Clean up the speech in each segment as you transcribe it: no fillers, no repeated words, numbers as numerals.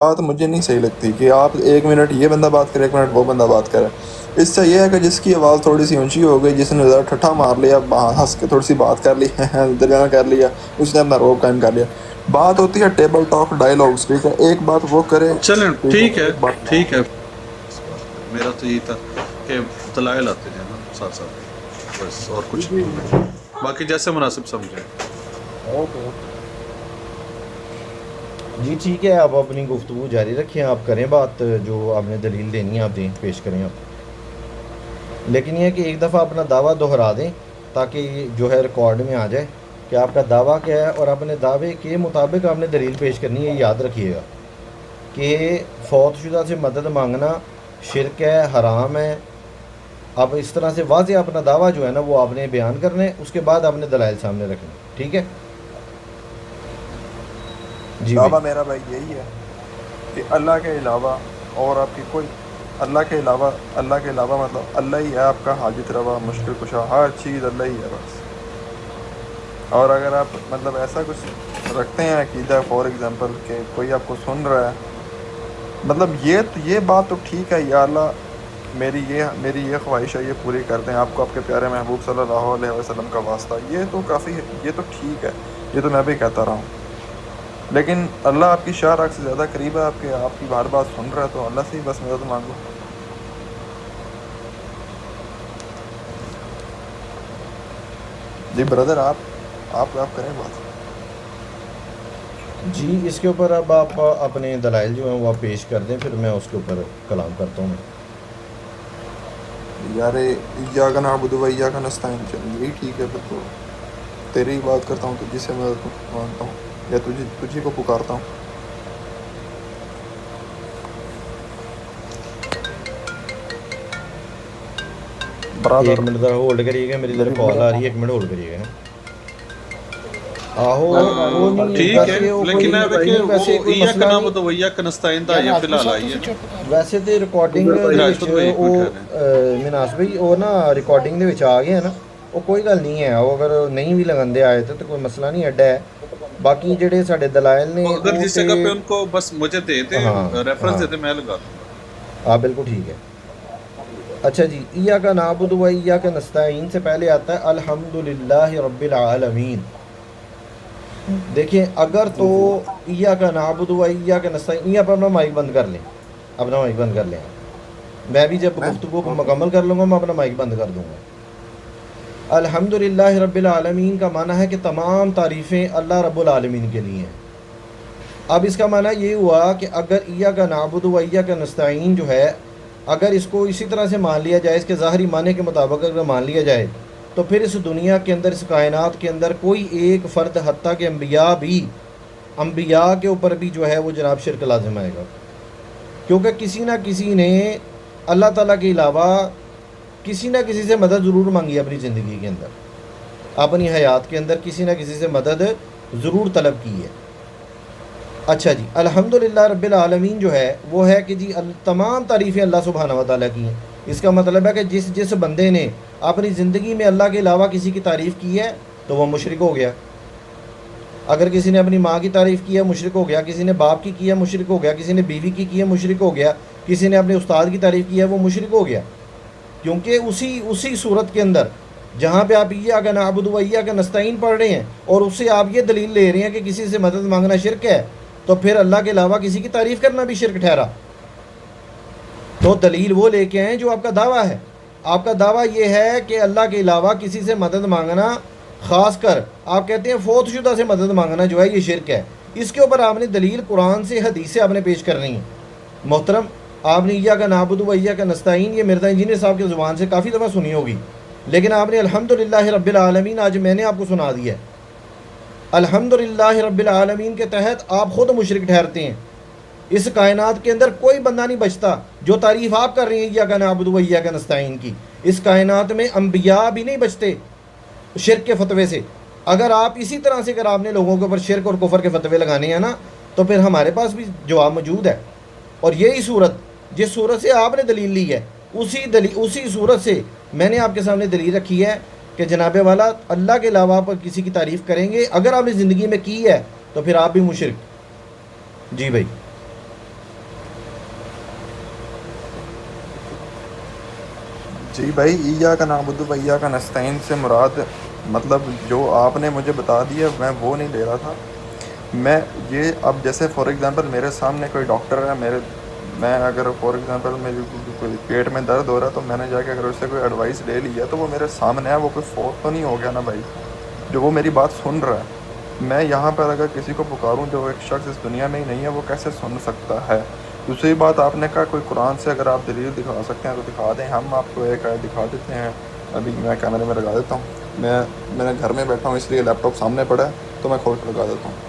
بات مجھے نہیں صحیح لگتی کہ آپ 1 منٹ یہ بندہ بات کرے 1 منٹ وہ بندہ بات کرے. اس سے یہ ہے کہ جس کی آواز تھوڑی سی اونچی ہو گئی، جس نے ذرا ٹھٹھا مار لیا، ہنس کے تھوڑی سی بات کر لی، درمیانہ کر لیا، اس نے اپنا روب قائم کر لیا. بات ہوتی ہے ٹیبل ٹاک ڈائلاگس، ٹھیک ہے، ایک بات وہ کرے، چلیں ٹھیک ٹھیک ہے، ہے ایک بات ٹھیک ہے. اس بات پہ میرا تو یہی تھا کہ دلائل آتے جائیں نا ساتھ ساتھ، بس اور جی کچھ جی نہیں. باقی جیسے مناسب سمجھیں. اوکے. جی ٹھیک ہے، آپ اپنی گفتگو جاری رکھیں، آپ کریں بات، جو آپ نے دلیل دینی ہے آپ دیں، پیش کریں آپ. لیکن یہ ہے کہ ایک دفعہ اپنا دعویٰ دہرا دیں تاکہ یہ جو ہے ریکارڈ میں آ جائے کہ آپ کا دعویٰ کیا ہے، اور اپنے دعوے کے مطابق آپ نے دلیل پیش کرنی ہے. یہ یاد رکھیے گا کہ فوت شدہ سے مدد مانگنا شرک ہے، حرام ہے. اب اس طرح سے واضح اپنا دعویٰ جو ہے نا وہ آپ نے بیان کرنا ہے، اس کے بعد آپ نے دلائل سامنے رکھنے. ٹھیک ہے جی بھائی. دعویٰ میرا بھائی یہی ہے کہ اللہ کے علاوہ اور آپ کی کوئی، اللہ کے علاوہ مطلب اللہ ہی ہے آپ کا حاجت روا، مشکل کشا، ہر چیز اللہ ہی ہے بس. اور اگر آپ مطلب ایسا کچھ رکھتے ہیں عقیدہ، فار ایگزامپل کہ کوئی آپ کو سن رہا ہے، مطلب یہ بات تو ٹھیک ہے، یا اللہ میری یہ خواہش ہے، یہ پوری کر دیں، آپ کو آپ کے پیارے محبوب صلی اللہ علیہ وسلم کا واسطہ، یہ تو کافی ہے، یہ تو ٹھیک ہے، یہ تو میں بھی کہتا رہا ہوں. لیکن اللہ آپ کی شاہ راہ سے زیادہ قریب ہے، آپ کی ہر بات سن رہا ہے، تو اللہ سے ہی بس مدد مانگو. جی بردر، آپ کریں بات. جی اس کے اوپر اب آپ اپنے دلائل جو ہیں وہ آپ پیش کر دیں، پھر میں اس کے اوپر کلام کرتا ہوں. یار ایاک نعبد و ایاک نستعین، چلیں یہی ٹھیک ہے، پھر تو تیری ہی بات کرتا ہوں، تجھی سے مدد مانگتا ہوں، یا تجھی کو پکارتا ہوں. ایک برادر منٹ ذرا ہولڈ کریے گا، میری ذرا میری کال آ رہی ہے، 1 منٹ ہولڈ کریے گا. آہو وہ نہیں ٹھیک ہے ویسے وہ لیکن کوئی دیکھیں نہیں، ویسے وہ کوئی ایاک مسئلہ نہیں. نعبد و ایاک نستعین دا یہ فی الحال آئی ہے نا. ویسے تو ریکارڈنگ دے وچ راجپوت بھائی ایک منٹ ٹھہریں. مناس بھائی وہ نا ریکارڈنگ دے وچ آ گیا نا، وہ کوئی گل نہیں ہے. وہ اگر نہیں بھی لگندے آئے تو کوئی مسئلہ نہیں ایڈا ہے. باقی جڑے ساڈے دلائل نے اگر وہ جس تے جگہ پہ ان کو بس مجھے دے دیں، ہاں ریفرنس ہاں دے دیں، میں لگا دوں گا. ہاں بالکل ٹھیک ہے. اچھا جی، ایاک نعبد و ایاک نستعین سے پہلے آتا ہے الحمدللہ رب العالمین. دیکھیں اگر تو جی جی ایاک نعبد و ایاک نستعین، یہ اپنا مائک بند کر لیں، اپنا مائک بند کر لیں. میں بھی جب میں گفتگو کو اوکے. مکمل کر لوں گا میں اپنا مائک بند کر دوں گا. الحمدللہ رب العالمین کا معنی ہے کہ تمام تعریفیں اللہ رب العالمین کے لیے ہیں. اب اس کا معنی یہ ہوا کہ اگر ایاک نعبد و ایاک نستعین جو ہے، اگر اس کو اسی طرح سے مان لیا جائے، اس کے ظاہری معنی کے مطابق اگر مان لیا جائے، تو پھر اس دنیا کے اندر، اس کائنات کے اندر کوئی ایک فرد، حتیٰ کہ انبیاء کے اوپر بھی جو ہے وہ جناب شرک لازم آئے گا. کیونکہ کسی نہ کسی نے اللہ تعالیٰ کے علاوہ کسی نہ کسی سے مدد ضرور مانگی ہے اپنی زندگی کے اندر، اپنی حیات کے اندر کسی نہ کسی سے مدد ضرور طلب کی ہے. اچھا جی، الحمدللہ رب العالمین جو ہے وہ ہے کہ جی تمام تعریفیں اللہ سبحانہ و تعالیٰ کی ہیں. اس کا مطلب ہے کہ جس بندے نے اپنی زندگی میں اللہ کے علاوہ کسی کی تعریف کی ہے تو وہ مشرک ہو گیا. اگر کسی نے اپنی ماں کی تعریف کی ہے مشرک ہو گیا، کسی نے باپ کی ہے مشرک ہو گیا، کسی نے بیوی کی ہے مشرک ہو گیا، کسی نے اپنے استاد کی تعریف کی ہے وہ مشرک ہو گیا. کیونکہ اسی صورت کے اندر جہاں پہ آپ ایاک نعبد و ایاک نستعین پڑھ رہے ہیں اور اس سے آپ یہ دلیل لے رہے ہیں کہ کسی سے مدد مانگنا شرک ہے، تو پھر اللہ کے علاوہ کسی کی تعریف کرنا بھی شرک ٹھہرا. تو دلیل وہ لے کے آئیں جو آپ کا دعویٰ ہے. آپ کا دعویٰ یہ ہے کہ اللہ کے علاوہ کسی سے مدد مانگنا، خاص کر آپ کہتے ہیں فوت شدہ سے مدد مانگنا جو ہے یہ شرک ہے. اس کے اوپر آپ نے دلیل قرآن سے، حدیث سے آپ نے پیش کرنی ہے. محترم، آپ نے ایاک نعبد و ایاک نستعین یہ مرزا انجینئر صاحب کی زبان سے کافی دفعہ سنی ہوگی، لیکن آپ نے الحمدللہ رب العالمین آج میں نے آپ کو سنا دیا ہے. الحمدللہ رب العالمین کے تحت آپ خود مشرک ٹھہرتے ہیں. اس کائنات کے اندر کوئی بندہ نہیں بچتا جو تعریف آپ کر رہے ہیں ایاک نعبد و ایاک نستعین کی. اس کائنات میں انبیاء بھی نہیں بچتے شرک کے فتوے سے. اگر آپ اسی طرح سے، اگر آپ نے لوگوں کے اوپر شرک اور کفر کے فتوے لگانے ہیں نا، تو پھر ہمارے پاس بھی جواب موجود ہے. اور یہی صورت، جس صورت سے آپ نے دلیل لی ہے، اسی صورت سے میں نے آپ کے سامنے دلیل رکھی ہے کہ جناب والا اللہ کے علاوہ آپ کسی کی تعریف کریں گے، اگر آپ نے زندگی میں کی ہے تو پھر آپ بھی مشرک. جی بھائی. جی بھائی، ایاک نعبد و ایاک نستعین سے مراد مطلب جو آپ نے مجھے بتا دیا میں وہ نہیں لے رہا تھا میں یہ اب جیسے فار ایگزامپل میرے سامنے کوئی ڈاکٹر ہے میں اگر فار ایگزامپل میری کوئی پیٹ میں درد ہو رہا ہے تو میں نے جا کے اگر اس سے کوئی ایڈوائس لے لی ہے تو وہ میرے سامنے ہے، وہ کوئی فوت تو نہیں ہو گیا نا بھائی، جو وہ میری بات سن رہا ہے۔ میں یہاں پر اگر کسی کو پکاروں جو ایک شخص اس دنیا میں ہی نہیں ہے، وہ کیسے سن سکتا ہے؟ دوسری بات آپ نے کہا کوئی قرآن سے اگر آپ دلیل دکھا سکتے ہیں تو دکھا دیں، ہم آپ کو ایک آیت دکھا دیتے ہیں۔ ابھی میں کیمرے میں لگا دیتا ہوں، میں نے گھر میں بیٹھا ہوں اس لیے لیپ ٹاپ سامنے پڑا ہے تو میں کھول کے لگا دیتا ہوں۔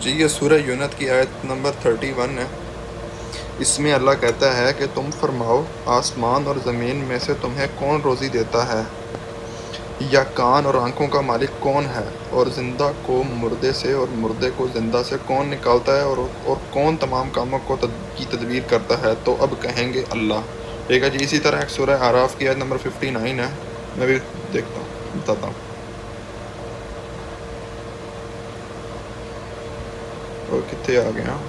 جی یہ سورہ یونت کی آیت نمبر 31 ہے۔ اس میں اللہ کہتا ہے کہ تم فرماؤ آسمان اور زمین میں سے تمہیں کون روزی دیتا ہے، یا کان اور آنکھوں کا مالک کون ہے، اور زندہ کو مردے سے اور مردے کو زندہ سے کون نکالتا ہے، اور کون تمام کاموں کی تدبیر کرتا ہے؟ تو اب کہیں گے اللہ۔ ٹھیک ہے جی، اسی طرح ایک سورہ اعراف کی آیت نمبر 59 ہے، میں بھی دیکھتا ہوں بتاتا ہوں۔ اور کتنے آ گئے ہیں،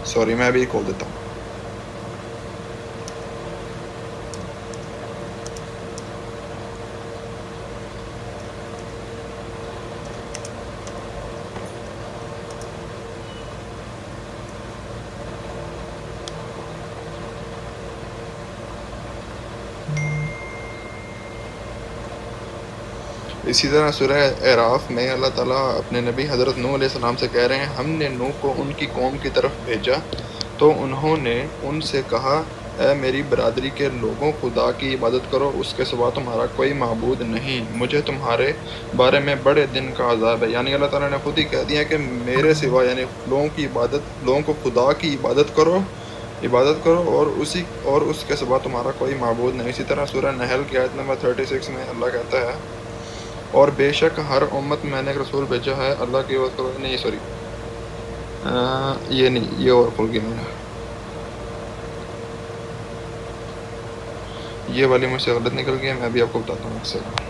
سوری میں ابھی کھول دیتا ہوں۔ اسی طرح سورہ اعراف میں اللہ تعالیٰ اپنے نبی حضرت نوح علیہ السلام سے کہہ رہے ہیں، ہم نے نوح کو ان کی قوم کی طرف بھیجا تو انہوں نے ان سے کہا، اے میری برادری کے لوگوں، خدا کی عبادت کرو، اس کے سوا تمہارا کوئی معبود نہیں، مجھے تمہارے بارے میں بڑے دن کا عذاب ہے۔ یعنی اللہ تعالیٰ نے خود ہی کہہ دیا کہ میرے سوا یعنی لوگوں کو خدا کی عبادت کرو اور اس کے سوا تمہارا کوئی معبود نہیں۔ اسی طرح سورہ نحل کی آیت نمبر 36 میں اللہ کہتا ہے، اور بے شک ہر امت میں نے ایک رسول بھیجا ہے، اللہ کی عبادت کرو۔ نہیں سوری، یہ نہیں، یہ اور کھل گیا میرا، یہ والی مجھ سے غلط نکل گیا، میں ابھی آپ کو بتاتا ہوں ایک سیکنڈ۔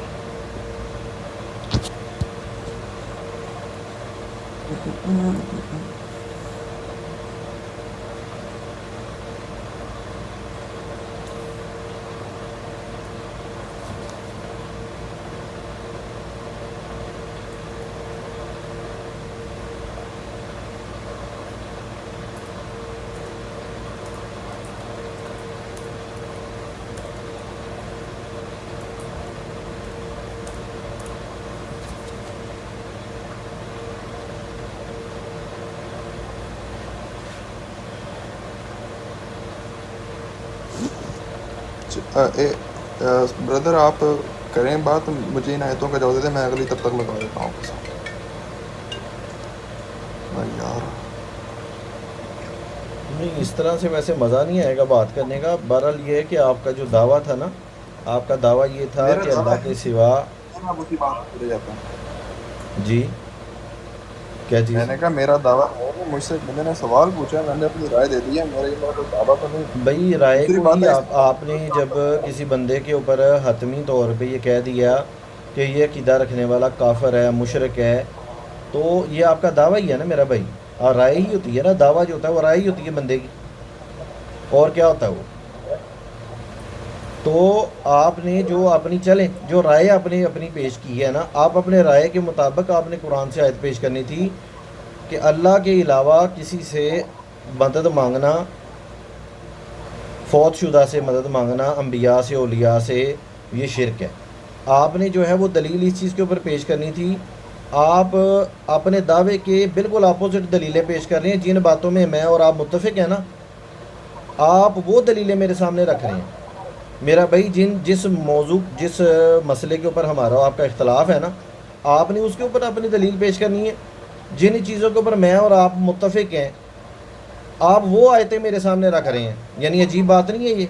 بردر آپ کریں بات، مجھے ان آیتوں کا جواب دے دیں، میں اگلی تب تک لگا دیتا ہوں بھائی یار۔ نہیں، اس طرح سے ویسے مزہ نہیں آئے گا بات کرنے کا۔ بہرحال یہ ہے کہ آپ کا جو دعویٰ تھا نا، آپ کا دعویٰ یہ تھا میرا کہ دعویٰ اللہ کے سوا آپ اسی بات پہ چلے جاتا ہوں۔ جی کیا میں چیز؟ نے کہا میرا دعویٰ ہے، مجھ سے میں نے سوال پوچھا، میں نے اپنی رائے دے دی ہے، میرا کوئی دعویٰ تو نہیں۔ بھائی رائے دوسری کو بات ہی ہے آپ نے جب کسی بندے کے اوپر حتمی طور پہ یہ کہہ دیا کہ یہ عقیدہ رکھنے والا کافر ہے، مشرک ہے، تو یہ آپ کا دعویٰ ہی ہے نا میرا بھائی۔ اور رائے ہی ہوتی ہے نا، دعویٰ جو ہوتا ہے وہ رائے ہی ہوتی ہے بندے کی، اور کیا ہوتا ہے وہ؟ تو آپ نے جو اپنی جو رائے آپ نے اپنی پیش کی ہے نا، آپ اپنے رائے کے مطابق آپ نے قرآن سے آیت پیش کرنی تھی کہ اللہ کے علاوہ کسی سے مدد مانگنا، فوت شدہ سے مدد مانگنا، انبیاء سے، اولیاء سے، یہ شرک ہے۔ آپ نے جو ہے وہ دلیل اس چیز کے اوپر پیش کرنی تھی۔ آپ اپنے دعوے کے بالکل اپوزٹ دلیلیں پیش کر رہے ہیں، جن باتوں میں میں اور آپ متفق ہیں نا، آپ وہ دلیلیں میرے سامنے رکھ رہے ہیں۔ میرا بھائی جس مسئلے کے اوپر ہمارا اور آپ کا اختلاف ہے نا، آپ نے اس کے اوپر اپنی دلیل پیش کرنی ہے۔ جن چیزوں کے اوپر میں اور آپ متفق ہیں، آپ وہ آیتیں میرے سامنے رکھ رہے ہیں، یعنی عجیب بات نہیں ہے یہ؟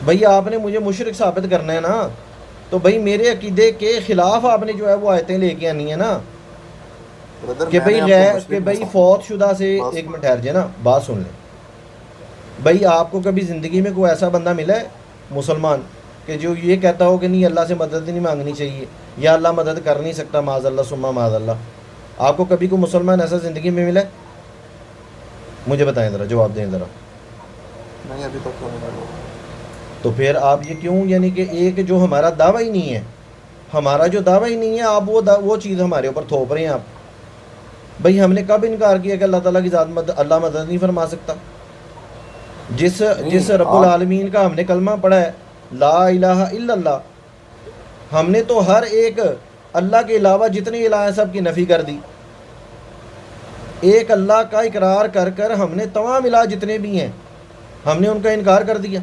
بھئی آپ نے مجھے مشرک ثابت کرنا ہے نا، تو بھئی میرے عقیدے کے خلاف آپ نے جو ہے وہ آیتیں لے کے آنی ہے نا، بردر کہ میں نے آپ کو بھئی فوت شدہ سے، بات ایک منٹ ٹھہر جائے نا، بات سن لیں۔ بھئی آپ کو کبھی زندگی میں کوئی ایسا بندہ ملا ہے مسلمان کہ جو یہ کہتا ہو کہ نہیں اللہ سے مدد نہیں مانگنی چاہیے یا اللہ مدد کر نہیں سکتا، معاذ اللہ ثم معاذ اللہ؟ آپ کو کبھی کوئی مسلمان ایسا زندگی میں ملا ہے؟ مجھے بتائیں ذرا، جواب دیں ذرا۔ نہیں ابھی تک تو نہیں ملا۔ تو پھر آپ یہ کیوں، یعنی کہ ایک جو ہمارا دعویٰ ہی نہیں ہے، ہمارا جو دعویٰ ہی نہیں ہے، آپ وہ چیز ہمارے اوپر تھوپ رہے ہیں آپ۔ بھئی ہم نے کب انکار کیا کہ اللہ تعالیٰ کی ذات اللہ مدد نہیں فرما سکتا؟ جس رب العالمین کا ہم نے کلمہ پڑھا ہے لا الہ الا اللہ، ہم نے تو ہر ایک اللہ کے علاوہ جتنے الہ ہیں سب کی نفی کر دی۔ ایک اللہ کا اقرار کر کر ہم نے تمام الہ جتنے بھی ہیں ہم نے ان کا انکار کر دیا۔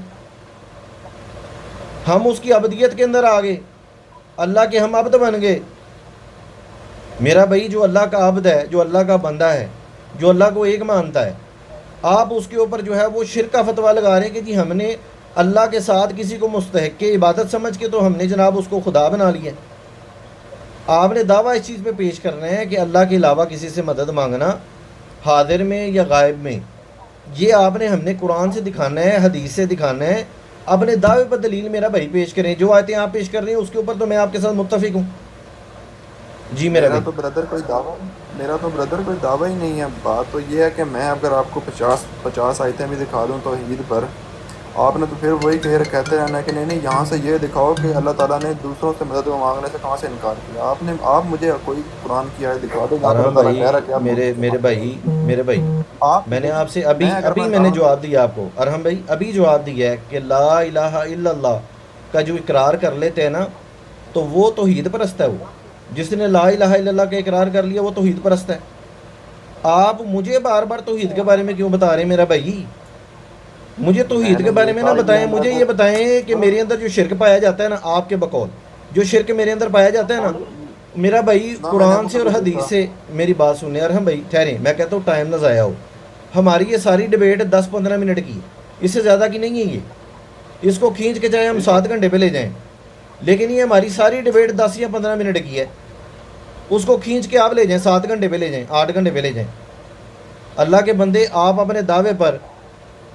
ہم اس کی عبدیت کے اندر آ گئے، اللہ کے ہم عبد بن گئے۔ میرا بھائی جو اللہ کا عبد ہے، جو اللہ کا بندہ ہے، جو اللہ کو ایک مانتا ہے، آپ اس کے اوپر جو ہے وہ شرک کا فتویٰ لگا رہے ہیں کہ جی ہم نے اللہ کے ساتھ کسی کو مستحق عبادت سمجھ کے تو ہم نے جناب اس کو خدا بنا لیا۔ آپ نے دعویٰ اس چیز پہ پیش کرنا ہے کہ اللہ کے علاوہ کسی سے مدد مانگنا حاضر میں یا غائب میں، یہ آپ نے ہم نے قرآن سے دکھانا ہے، حدیث سے دکھانا ہے۔ اپنے دعوے پر دلیل میرا بھائی پیش کریں، جو آیتیں آپ پیش کر رہے ہیں اس کے اوپر تو میں آپ کے ساتھ متفق ہوں۔ جی میرا میرا بھائی، تو بردر کوئی دعویٰ ہی نہیں ہے۔ بات تو یہ ہے کہ میں اگر آپ کو 50 آیتیں بھی دکھا دوں توحید پر، آپ نے تو پھر وہی کہتے رہنا ہے کہ نہیں یہاں سے یہ دکھاؤ کہ اللہ تعالیٰ نے دوسروں سے مدد مانگنے سے کہاں سے انکار کیا۔ آپ مجھے کوئی قرآن کی آیت دکھا دو جہاں پر ارحم اللہ بھائی، تعالیٰ کہہ رہا ہے کہ آپ میرے بھائی آپ میں نے آپ سے میں اگر ابھی میں میں نے دعویٰ- جواب دیا آپ کو، ارحم بھائی ابھی جواب دیا ہے کہ لا الہ الا اللہ کا جو اقرار کر لیتے ہیں نا تو وہ توحید پرست ہے۔ وہ جس نے لا الہ الا اللہ کا اقرار کر لیا وہ توحید پرست ہے۔ آپ مجھے بار بار توحید کے بارے میں کیوں بتا رہے ہیں میرا بھائی؟ مجھے توحید کے بارے میں نہ بتائیں، مجھے یہ بتائیں کہ میرے اندر جو شرک پایا جاتا ہے نا، آپ کے بقول جو شرک میرے اندر پایا جاتا ہے نا میرا بھائی، قرآن سے اور حدیث سے میری بات سنیں۔ ارحم بھائی ٹھہریں، میں کہتا ہوں ٹائم نہ ضائع ہو۔ ہماری یہ ساری ڈبیٹ 10-15 منٹ کی ہے، اس سے زیادہ کی نہیں ہے یہ۔ اس کو کھینچ کے چاہے ہم 7 گھنٹے پہ لے جائیں، لیکن یہ ہماری ساری ڈبیٹ 10 یا 15 منٹ کی ہے۔ اس کو کھینچ کے آپ لے جائیں 7 گھنٹے پہ لے جائیں، 8 گھنٹے پہ لے جائیں۔ اللہ کے بندے آپ اپنے دعوے پر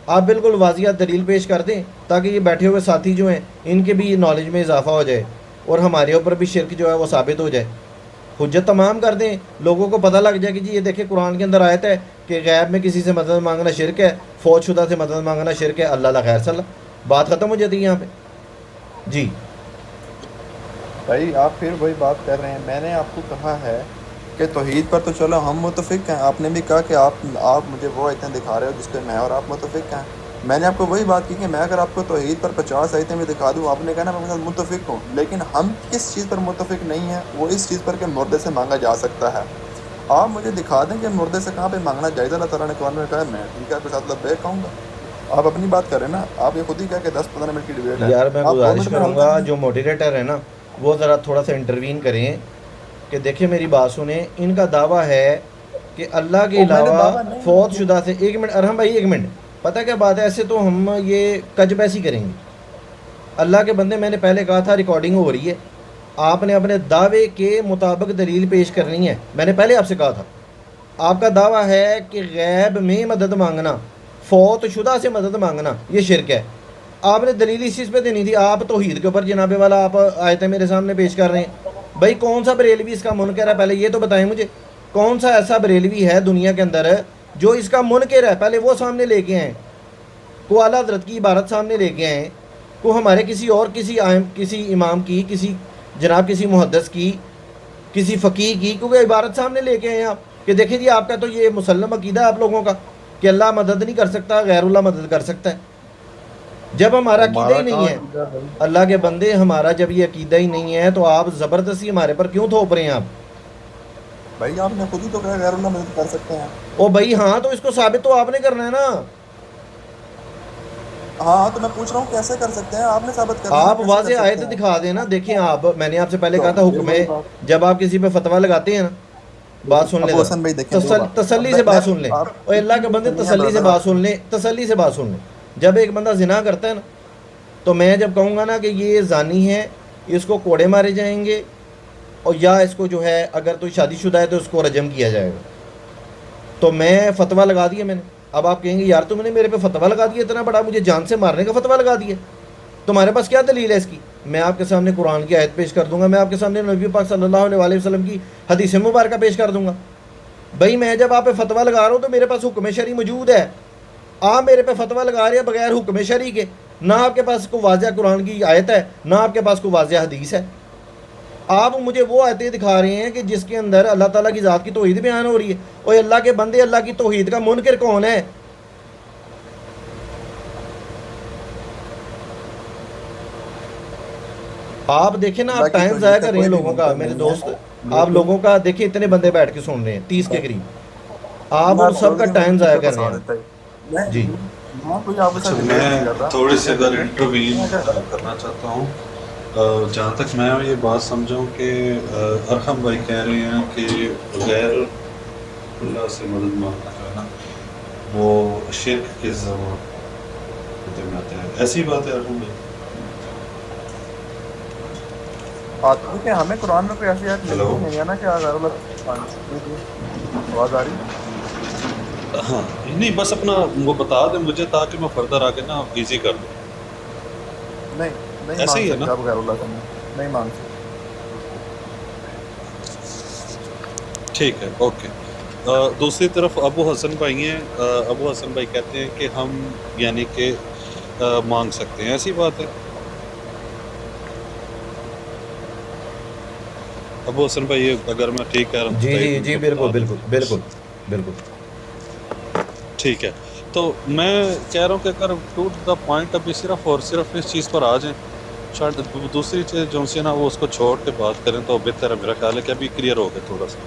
آپ بالکل واضح دلیل پیش کر دیں تاکہ یہ بیٹھے ہوئے ساتھی جو ہیں ان کے بھی نالج میں اضافہ ہو جائے اور ہمارے اوپر بھی شرک جو ہے وہ ثابت ہو جائے۔ حجت تمام کر دیں، لوگوں کو پتہ لگ جائے کہ جی یہ دیکھیں قرآن کے اندر آیت ہے کہ غیب میں کسی سے مدد مانگنا شرک ہے، فوت شدہ سے مدد مانگنا شرک ہے، اللہ لا خیر صلی اللہ، بات ختم ہو جاتی ہے یہاں پہ۔ جی بھائی آپ پھر وہی بات کر رہے ہیں۔ میں نے آپ کو کہا ہے کہ توحید پر تو چلو ہم متفق ہیں، آپ نے بھی کہا کہ آپ مجھے وہ آیتیں دکھا رہے ہو جس پہ میں اور آپ متفق ہیں۔ میں نے آپ کو وہی بات کی کہ میں اگر آپ کو توحید پر 50 آیتیں بھی دکھا دوں، آپ نے کہا نا میں متفق ہوں، لیکن ہم کس چیز پر متفق نہیں ہیں؟ وہ اس چیز پر کہ مردے سے مانگا جا سکتا ہے۔ آپ مجھے دکھا دیں کہ مردے سے کہاں پہ مانگنا جائز، اللہ تعالیٰ نے قرآن میں کہا ہے، میں ٹھیک ہے آپ کے ساتھ لبیک کہوں گا۔ آپ اپنی بات کر رہے ہیں نا، آپ یہ خود ہی کہا کہ 10-15 منٹ کی ڈیبیٹ ہے۔ یار میں آپ 2 گزارش منٹ میں کروں حل گا کر دیں۔ جو موڈیریٹر ہے نا وہ ذرا تھوڑا سا انٹروین کریں کہ دیکھیں میری بات سنیں۔ ان کا دعویٰ ہے کہ اللہ کے میں نے علاوہ دعویٰ نہیں فوت کیا۔ شدہ سے، ایک منٹ ارحم بھائی ایک منٹ، پتہ کیا بات ہے، ایسے تو ہم یہ کج بیسی کریں گے۔ اللہ کے بندے میں نے پہلے کہا تھا ریکارڈنگ ہو رہی ہے، آپ نے اپنے دعوے کے مطابق دلیل پیش کرنی ہے۔ میں نے پہلے آپ سے کہا تھا آپ کا دعویٰ ہے کہ غیب میں مدد مانگنا، فوت شدہ سے مدد مانگنا یہ شرک ہے۔ آپ نے دلیل اس چیز پہ دینی تھی، آپ توحید کے اوپر جناب والا آپ آیتیں میرے سامنے پیش کر رہے ہیں۔ بھائی کون سا بریلوی اس کا منکر ہے؟ پہلے یہ تو بتائیں مجھے، کون سا ایسا بریلوی ہے دنیا کے اندر جو اس کا منکر ہے؟ پہلے وہ سامنے لے کے آئیں، کو اعلیٰ حضرت کی عبارت سامنے لے کے آئیں، کو ہمارے کسی اور کسی امام کی، کسی جناب کسی محدث کی، کسی فقیہ کی کوئی عبارت سامنے لے کے آئیں آپ کہ دیکھیں جی آپ کا تو یہ مسلم عقیدہ ہے آپ لوگوں کا کہ اللہ مدد نہیں کر سکتا، غیر اللہ مدد کر سکتا ہے۔ جب ہمارا عقیدہ ہی نہیں ہے اللہ کے بندے، ہمارا جب یہ عقیدہ ہی نہیں ہے تو آپ زبردستی ہمارے پر کیوں تھوپ رہے ہیں آپ؟ بھائی آپ نے خود ہی تو کہا غیر اللہ مدد کر سکتے ہیں۔ او بھائی ہاں تو اس کو ثابت تو آپ نے کرنا ہے نا۔ ہاں تو میں پوچھ رہا ہوں کیسے کر سکتے ہیں؟ آپ نے ثابت کرنا ہے، آپ کیسے کر واضح سکتے آیت ہیں؟ دکھا دیں نا۔ دیکھیں آپ، میں نے آپ سے پہلے کہا تھا تو حکم یہ ہے وہی بات- جب آپ کسی پہ فتویٰ لگاتے ہیں نا، بات سن لیں ابو حسن بھائی دیکھیں دو بات۔ تسلی سے بات سن لیں، آپ- اور اللہ کے بندے تسلی سے بات سن لیں، تسلی سے بات سن لیں۔ جب ایک بندہ زنا کرتا ہے نا تو میں جب کہوں گا نا کہ یہ زانی ہے، اس کو کوڑے مارے جائیں گے، اور یا اس کو جو ہے اگر تو شادی شدہ ہے تو اس کو رجم کیا جائے گا، تو میں فتویٰ لگا دیا میں نے۔ اب آپ کہیں گے یار تم نے میرے پہ فتویٰ لگا دیا اتنا بڑا، مجھے جان سے مارنے کا فتویٰ لگا دیا۔ تمہارے پاس کیا دلیل ہے اس کی؟ میں آپ کے سامنے قرآن کی آیت پیش کر دوں گا، میں آپ کے سامنے نبی پاک صلی اللہ علیہ وسلم کی حدیث مبارکہ پیش کر دوں گا. بھائی میں جب آپ پہ فتویٰ لگا رہا ہوں تو میرے پاس حکم شرعی موجود ہے. آپ میرے پہ فتویٰ لگا رہے ہیں بغیر حکم شرعی کے. نہ آپ کے پاس کوئی واضح قرآن کی آیت ہے، نہ آپ کے پاس کوئی واضح حدیث ہے. آپ مجھے وہ آیتیں دکھا رہے ہیں کہ جس کے اندر اللہ تعالیٰ کی ذات کی توحید بیان ہو رہی ہے. اور اللہ کے بندے، اللہ کی توحید کا منکر کون ہے؟ آپ دیکھیں نا، اللہ آپ کی ٹائم توحید ضائع کا کر رہے کوئی ہیں بھی لوگوں کا. منکر میرے نہیں دوست، ہے. آپ لوگوں کا دیکھیں، اتنے بندے بیٹھ کے سن رہے ہیں 30 کے قریب. آپ اللہ ان سب کا چودھری ٹائم مجھے ضائع تو کر رہے پسا ہیں. دیتا ہے. جی میں کوئی آپ کے اچھا، ساتھ ڈبیٹ نہیں میں کر رہا. تھوڑی سی اگر ڈبیٹ انٹروین میں کر کرنا چاہتا ہوں. جہاں تک میں یہ بات سمجھا کہ ارحم بھائی کہہ رہے ہیں کہ غیر اللہ سے مدد مانگنا جو ہے نا وہ شرک کے ضمانتے میں آتے ہیں. ایسی بات ہے ارحم بھائی؟ آتی ہے ہمیں قرآن میں کوئی ایسی آیت ہیلو. ملتی نہیں ہے نا کہ غیر اللہ. جی آواز آ رہی ہے؟ ہاں نہیں، بس اپنا وہ بتا دیں مجھے تاکہ میں فردر آگے نا ایزی کر دوں. نہیں نہیں ایسے مانگ ہی ہے نا؟ سکتے آپ غیر اللہ سے نہیں مانگ سکتے. ٹھیک ہے، اوکے. دوسری طرف ابو حسن بھائی ہیں. ابو حسن بھائی کہتے ہیں کہ ہم یعنی کہ مانگ سکتے ہیں. ایسی بات ہے ابو حسن بھائی؟ اگر میں ٹھیک کہہ رہا ہوں تو جی جی تائید جی، مجھے بالکل بتا دیں بالکل پلیز. بالکل بالکل. ٹھیک ہے، تو میں کہہ رہا ہوں کہ اگر ٹو دا پوائنٹ ابھی صرف اور صرف اس چیز پر آ جائیں، شاید دوسری چیز جو سی نا وہ اس کو چھوڑ کے بات کریں تو بہتر ہے. میرا خیال ہے کہ ابھی کلیئر ہو گیا تھوڑا سا.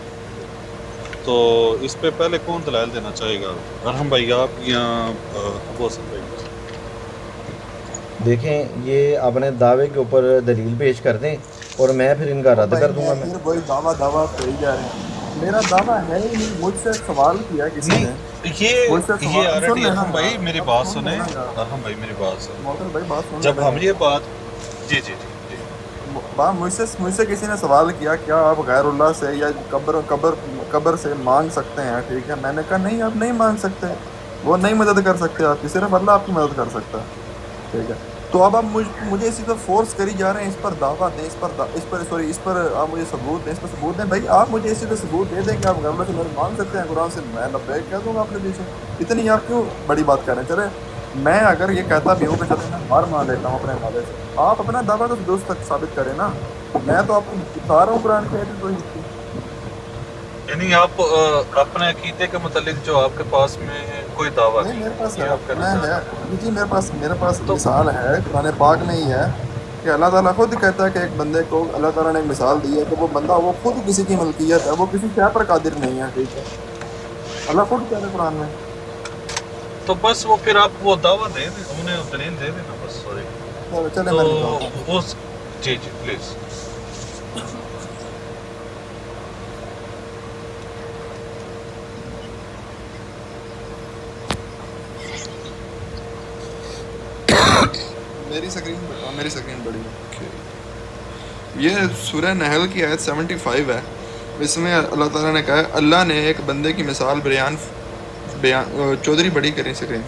تو اس پہ پہلے کون دلائل دینا چاہے گا؟ ارحم بھائی آپ یا ابو حسن بھائی؟ دیکھیں، یہ اپنے دعوے کے اوپر دلیل پیش کر دیں اور میں پھر ان کا اور رد بھائی کر دوں میں گا. پھر وہی دعویٰ پہ ہی جا رہے ہیں. میرا دعویٰ ہے ہی نہیں. مجھ سے سوال کیا کسی نہیں، نے، مجھ سے یہ سوال سن آلریڈی لینا ارحم بھائی یار. میری اب بات سن سنیں. لینا یار. ارحم بھائی میری بات سنیں. محترم بھائی بات سن جب لے ہم میرے. یہ بات جی جی جی جی مجھ سے کسی نے سوال کیا کیا آپ غیر اللہ سے یا قبر سے مانگ سکتے ہیں؟ ٹھیک ہے، میں نے کہا نہیں، آپ نہیں مانگ سکتے. وہ نہیں مدد کر سکتے آپ کی، صرف اللہ آپ کی مدد کر سکتا ہے. ٹھیک ہے، تو اب آپ مجھے اسی طرح فورس کری جا رہے ہیں. اس پر دعویٰ دیں، اس پر آپ مجھے ثبوت دیں، اس پر ثبوت دیں. بھائی آپ مجھے اسی طرح ثبوت دے دیں کہ آپ غیر اللہ سے مدد مانگ سکتے ہیں قرآن سے، میں لبیک کہہ دوں گا اپنے پیچھے. اتنی آپ کیوں بڑی بات کر رہے ہیں؟ چلے میں اگر یہ کہتا بھی ہوں کہ چلے میں ہار مان لیتا ہوں اپنے ارادے سے، آپ اپنا دعویٰ تو درست تک ثابت کریں نا. میں تو آپ کو بتا رہا ہوں قرآن کی آیت توحید کی. یعنی آپ اپنے عقیدے کے متعلق جو آپ کے پاس میں کوئی دعویٰ نہیں نہیں میرے پاس ہے، ہے، یہ آپ کہنا میں چاہ ہے. رہے ہیں. جی میرے پاس تو مثال ہے قرآن پاک میں ہی ہے کہ اللہ تعالیٰ خود کہتا ہے کہ ایک بندے کو اللہ تعالیٰ نے ایک مثال دی ہے کہ وہ بندہ وہ خود کسی کی ملکیت ہے، وہ کسی شے پر قادر نہیں ہے. ٹھیک ہے، اللہ خود کہہ رہا ہے قرآن میں. تو بس وہ پھر آپ وہ دعویٰ دے دیں، انہیں دلیل دے دینا بس. سوری. چلے تو میں نکالتا ہوں. اس جی جی پلیز. میری سکرین بڑی ہے. یہ سورہ نحل کی آیت 75 ہے. اس میں اللہ تعالیٰ نے کہا ہے اللہ نے ایک بندے کی مثال بیان چودھری بڑی کریں سکرین.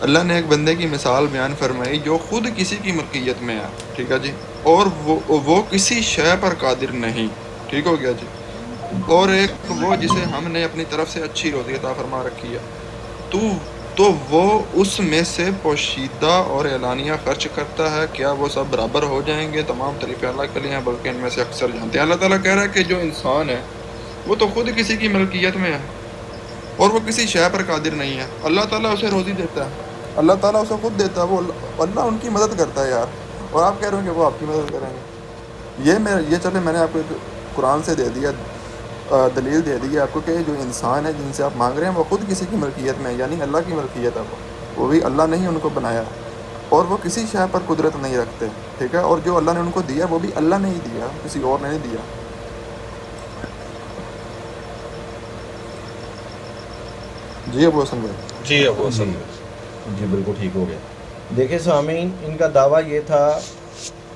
اللہ نے ایک بندے کی مثال بیان فرمائی جو خود کسی کی ملکیت میں ہے. ٹھیک ہے جی، اور وہ کسی شے پر قادر نہیں. ٹھیک ہو گیا جی. اور ایک وہ جسے ہم نے اپنی طرف سے اچھی روزی عطا فرما رکھی ہے، تو وہ اس میں سے پوشیدہ اور اعلانیہ خرچ کرتا ہے. کیا وہ سب برابر ہو جائیں گے؟ تمام تعریفیں اللہ کے لیے ہیں، بلکہ ان میں سے اکثر جانتے ہیں. اللہ تعالیٰ کہہ رہا ہے کہ جو انسان ہے وہ تو خود کسی کی ملکیت میں ہے اور وہ کسی شے پر قادر نہیں ہے. اللہ تعالیٰ اسے روزی دیتا ہے، اللہ تعالیٰ اسے خود دیتا ہے. وہ اللہ ان کی مدد کرتا ہے یار، اور آپ کہہ رہے ہیں کہ وہ آپ کی مدد کریں گے. یہ چلے میں نے آپ کو قرآن سے دے دیا، دلیل دے دی ہے آپ کو کہ جو انسان ہے جن سے آپ مانگ رہے ہیں وہ خود کسی کی ملکیت میں ہے، یعنی اللہ کی ملکیت ہے. وہ بھی اللہ نے ہی ان کو بنایا، اور وہ کسی شے پر قدرت نہیں رکھتے. ٹھیک ہے، اور جو اللہ نے ان کو دیا وہ بھی اللہ نے ہی دیا، کسی اور نے نہیں دیا. جی ابو حسن بھائی. جی ابو جی حسن بھائی. جی بالکل ٹھیک ہو گیا. دیکھیں سامعین، ان کا دعویٰ یہ تھا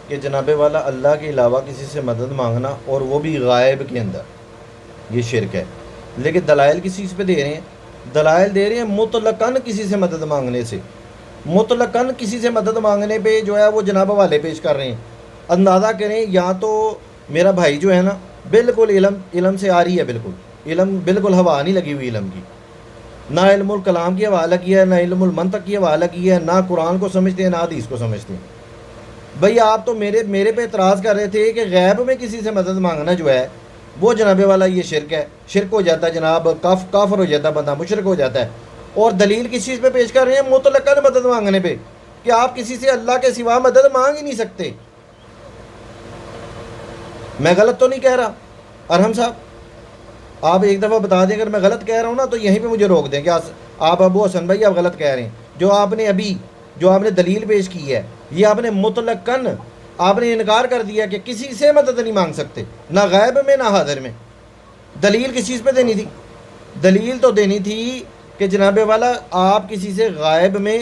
کہ جناب والا اللہ کے علاوہ کسی سے مدد مانگنا، اور وہ بھی غائب کے اندر، یہ شرک ہے. لیکن دلائل کس چیز پہ دے رہے ہیں؟ دلائل دے رہے ہیں مطلقاً کسی سے مدد مانگنے سے. مطلقاً کسی سے مدد مانگنے پہ جو ہے وہ جناب حوالے پیش کر رہے ہیں. اندازہ کریں یا تو میرا بھائی جو ہے نا بالکل علم سے آ رہی ہے، علم بالکل ہوا نہیں لگی ہوئی علم کی، نہ علم الکلام کی حوالہ کیا ہے، نہ علم المنطق کی حوالہ کی ہے، نہ قرآن کو سمجھتے ہیں نہ حدیث کو سمجھتے ہیں. بھئی آپ تو میرے پہ اعتراض کر رہے تھے کہ غیب میں کسی سے مدد مانگنا جو ہے وہ جناب والا یہ شرک ہے، شرک ہو جاتا ہے جناب، کافر ہو جاتا ہے بندہ، مشرک ہو جاتا ہے. اور دلیل کس چیز پہ پیش کر رہے ہیں؟ مطلقاً مدد مانگنے پہ، کہ آپ کسی سے اللہ کے سوا مدد مانگ ہی نہیں سکتے. میں غلط تو نہیں کہہ رہا ارحم صاحب؟ آپ ایک دفعہ بتا دیں اگر میں غلط کہہ رہا ہوں نا تو یہیں پہ مجھے روک دیں کہ آپ ابو حسن بھائی آپ غلط کہہ رہے ہیں. جو آپ نے دلیل پیش کی ہے یہ آپ نے مطلقاً آپ نے انکار کر دیا کہ کسی سے مدد نہیں مانگ سکتے، نہ غیب میں نہ حاضر میں. دلیل کس چیز پہ دینی تھی؟ دلیل تو دینی تھی کہ جناب والا آپ کسی سے غائب میں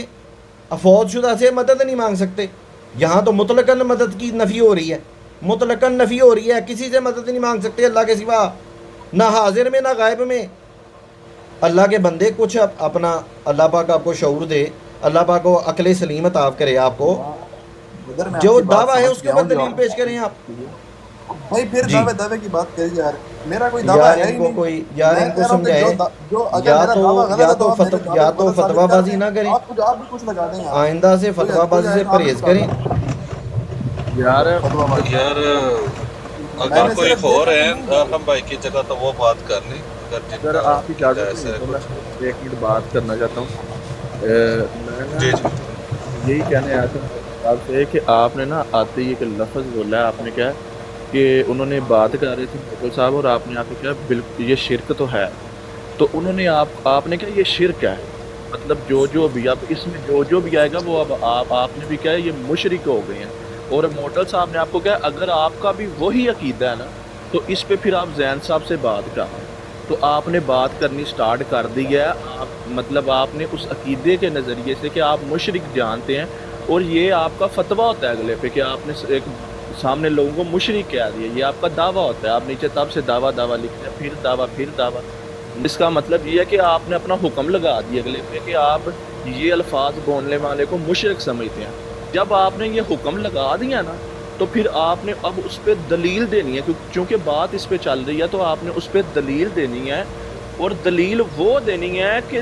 افوت شدہ سے مدد نہیں مانگ سکتے. یہاں تو مطلقاً مدد کی نفی ہو رہی ہے، مطلقاً نفی ہو رہی ہے، کسی سے مدد نہیں مانگ سکتے اللہ کے سوا، نہ حاضر میں نہ غائب میں. اللہ کے بندے کچھ اپنا، اللہ پاک آپ کو شعور دے، اللہ پاک کو عقل سلیم عطا کرے آپ کو، ادھر میں آپ جو کی بات دعویٰ ہے سمجھ اس کے گیا اوپر ہوں جو دلیل آپ پیش کریں آپ. بھائی پھر جی دعوے کی بات کری یار، میرا کوئی دعویٰ یار ہے ان ہی کو نہیں. کوئی یار میں ان کو کہہ رہا ہوں کہ سمجھائیں، جو اگر میرا دعویٰ غلط ہے تو آپ میرے دعوے یا کو تو غلط فتویٰ ثابت کر بازی دیں. نہ کریں، آپ بھی کچھ لگا دیں یار، آئندہ سے فتویٰ کوئی بازی سے ایسا آپ بھی پرہیز کریں. یار فتویٰ بازی. یار میں اگر نے کوئی صرف یہ اور کہا ہے کہ نہیں ارحم بھائی کی جگہ تو وہ بات کر لیں، اگر جن اگر کا آپ ان کا اجازت ایسا دیں ہے تو میں کچھ. صرف 1 منٹ بات کرنا چاہتا ہوں. میں نا جی جی یہی کہنے آیا تھا آپ سے کہ آپ نے نا آتے ہی ایک لفظ بولا ہے، آپ نے کہا کہ انہوں نے بات کر رہے تھے موکل صاحب اور آپ نے آ کے کہا بالکل یہ شرک تو ہے. تو انہوں نے آپ نے کہا یہ شرک ہے، مطلب جو بھی اب اس میں جو بھی آئے گا وہ اب آپ نے بھی کہا یہ مشرک ہو گئے ہیں. اور موٹل صاحب نے آپ کو کہا اگر آپ کا بھی وہی عقیدہ ہے نا تو اس پہ پھر آپ زین صاحب سے بات کر رہے ہیں. تو آپ نے بات کرنی سٹارٹ کر دی ہے، آپ مطلب آپ نے اس عقیدے کے نظریے سے کہ آپ مشرک جانتے ہیں اور یہ آپ کا فتویٰ ہوتا ہے اگلے پہ کہ آپ نے ایک سامنے لوگوں کو مشرک کہہ دیا، یہ آپ کا دعویٰ ہوتا ہے. آپ نیچے تب سے دعویٰ لکھتے ہیں، پھر دعویٰ. اس کا مطلب یہ ہے کہ آپ نے اپنا حکم لگا دیا اگلے پہ کہ آپ یہ الفاظ بولنے والے کو مشرک سمجھتے ہیں. جب آپ نے یہ حکم لگا دیا نا تو پھر آپ نے اب اس پہ دلیل دینی ہے، چونکہ بات اس پہ چل رہی ہے تو آپ نے اس پہ دلیل دینی ہے. اور دلیل وہ دینی ہے کہ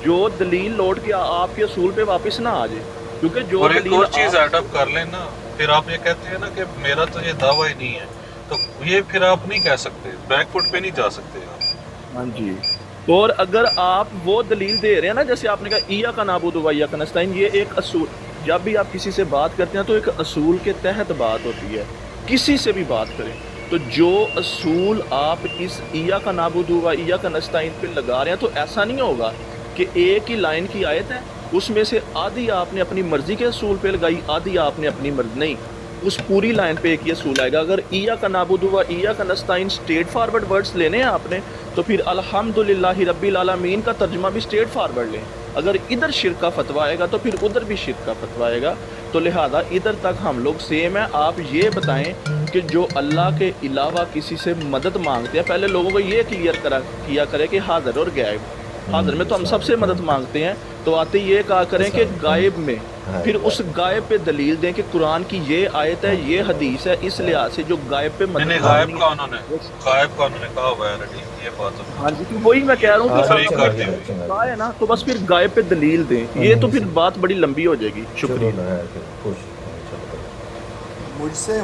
جو دلیل لوٹ کے آپ کے اصول پہ واپس نہ آ جائے، کیونکہ جو اور ایک دلیل اور چیز آپ ایڈ اپ کر لیں نا، پھر آپ یہ کہتے ہیں نا کہ میرا تو یہ دعویٰ ہی نہیں ہے، تو یہ پھر آپ نہیں کہہ سکتے، بیک فٹ پہ نہیں جا سکتے آپ. ہاں جی. اور اگر آپ وہ دلیل دے رہے ہیں نا، جیسے آپ نے کہا ایاک نعبد و ایاک نستعین، یہ ایک اصول، جب بھی آپ کسی سے بات کرتے ہیں تو ایک اصول کے تحت بات ہوتی ہے. کسی سے بھی بات کریں تو جو اصول آپ اس ایاک نعبد و ایاک نستعین پہ لگا رہے ہیں تو ایسا نہیں ہوگا کہ ایک ہی لائن کی آیت ہے اس میں سے آدھی آپ نے اپنی مرضی کے اصول پہ لگائی، آدھی آپ نے اپنی مرضی. نہیں، اس پوری لائن پہ ایک ہی اصول آئے گا. اگر ایاک نعبد و ایاک نستعین اسٹریٹ فارورڈ ورڈز لینے ہیں آپ نے تو پھر الحمدللہ رب العالمین کا ترجمہ بھی اسٹریٹ فارورڈ لیں. اگر ادھر شرک کا فتویٰ آئے گا تو پھر ادھر بھی شرک کا فتویٰ آئے گا. تو لہذا ادھر تک ہم لوگ سیم ہیں. آپ یہ بتائیں کہ جو اللہ کے علاوہ کسی سے مدد مانگتے ہیں، پہلے لوگوں کو یہ کلیئر کیا کرے کہ حاضر اور غائب. حاضر میں تو ہم سب سے مدد مانگتے ہیں، تو آتے یہ کہا کریں کہ غائب میں پھر اس غائب پہ دلیل دیں کہ قرآن کی یہ آیت ہے، یہ حدیث ہے، اس لحاظ سے جو غائب پہ مدد نہیں، غائب کا انہوں نے کہا ہوا ہے ریڈی، یہ بات ہے. ہاں جی، تو وہی میں کہہ رہا ہوں کہ تفریح اگر کر دی ہوئی. کہا ہے نا تو بس پھر غائب پہ دلیل دیں. یہ تو پھر بات بڑی لمبی ہو جائے گی. چلو شکریہ. نہ ہے کہ خوش.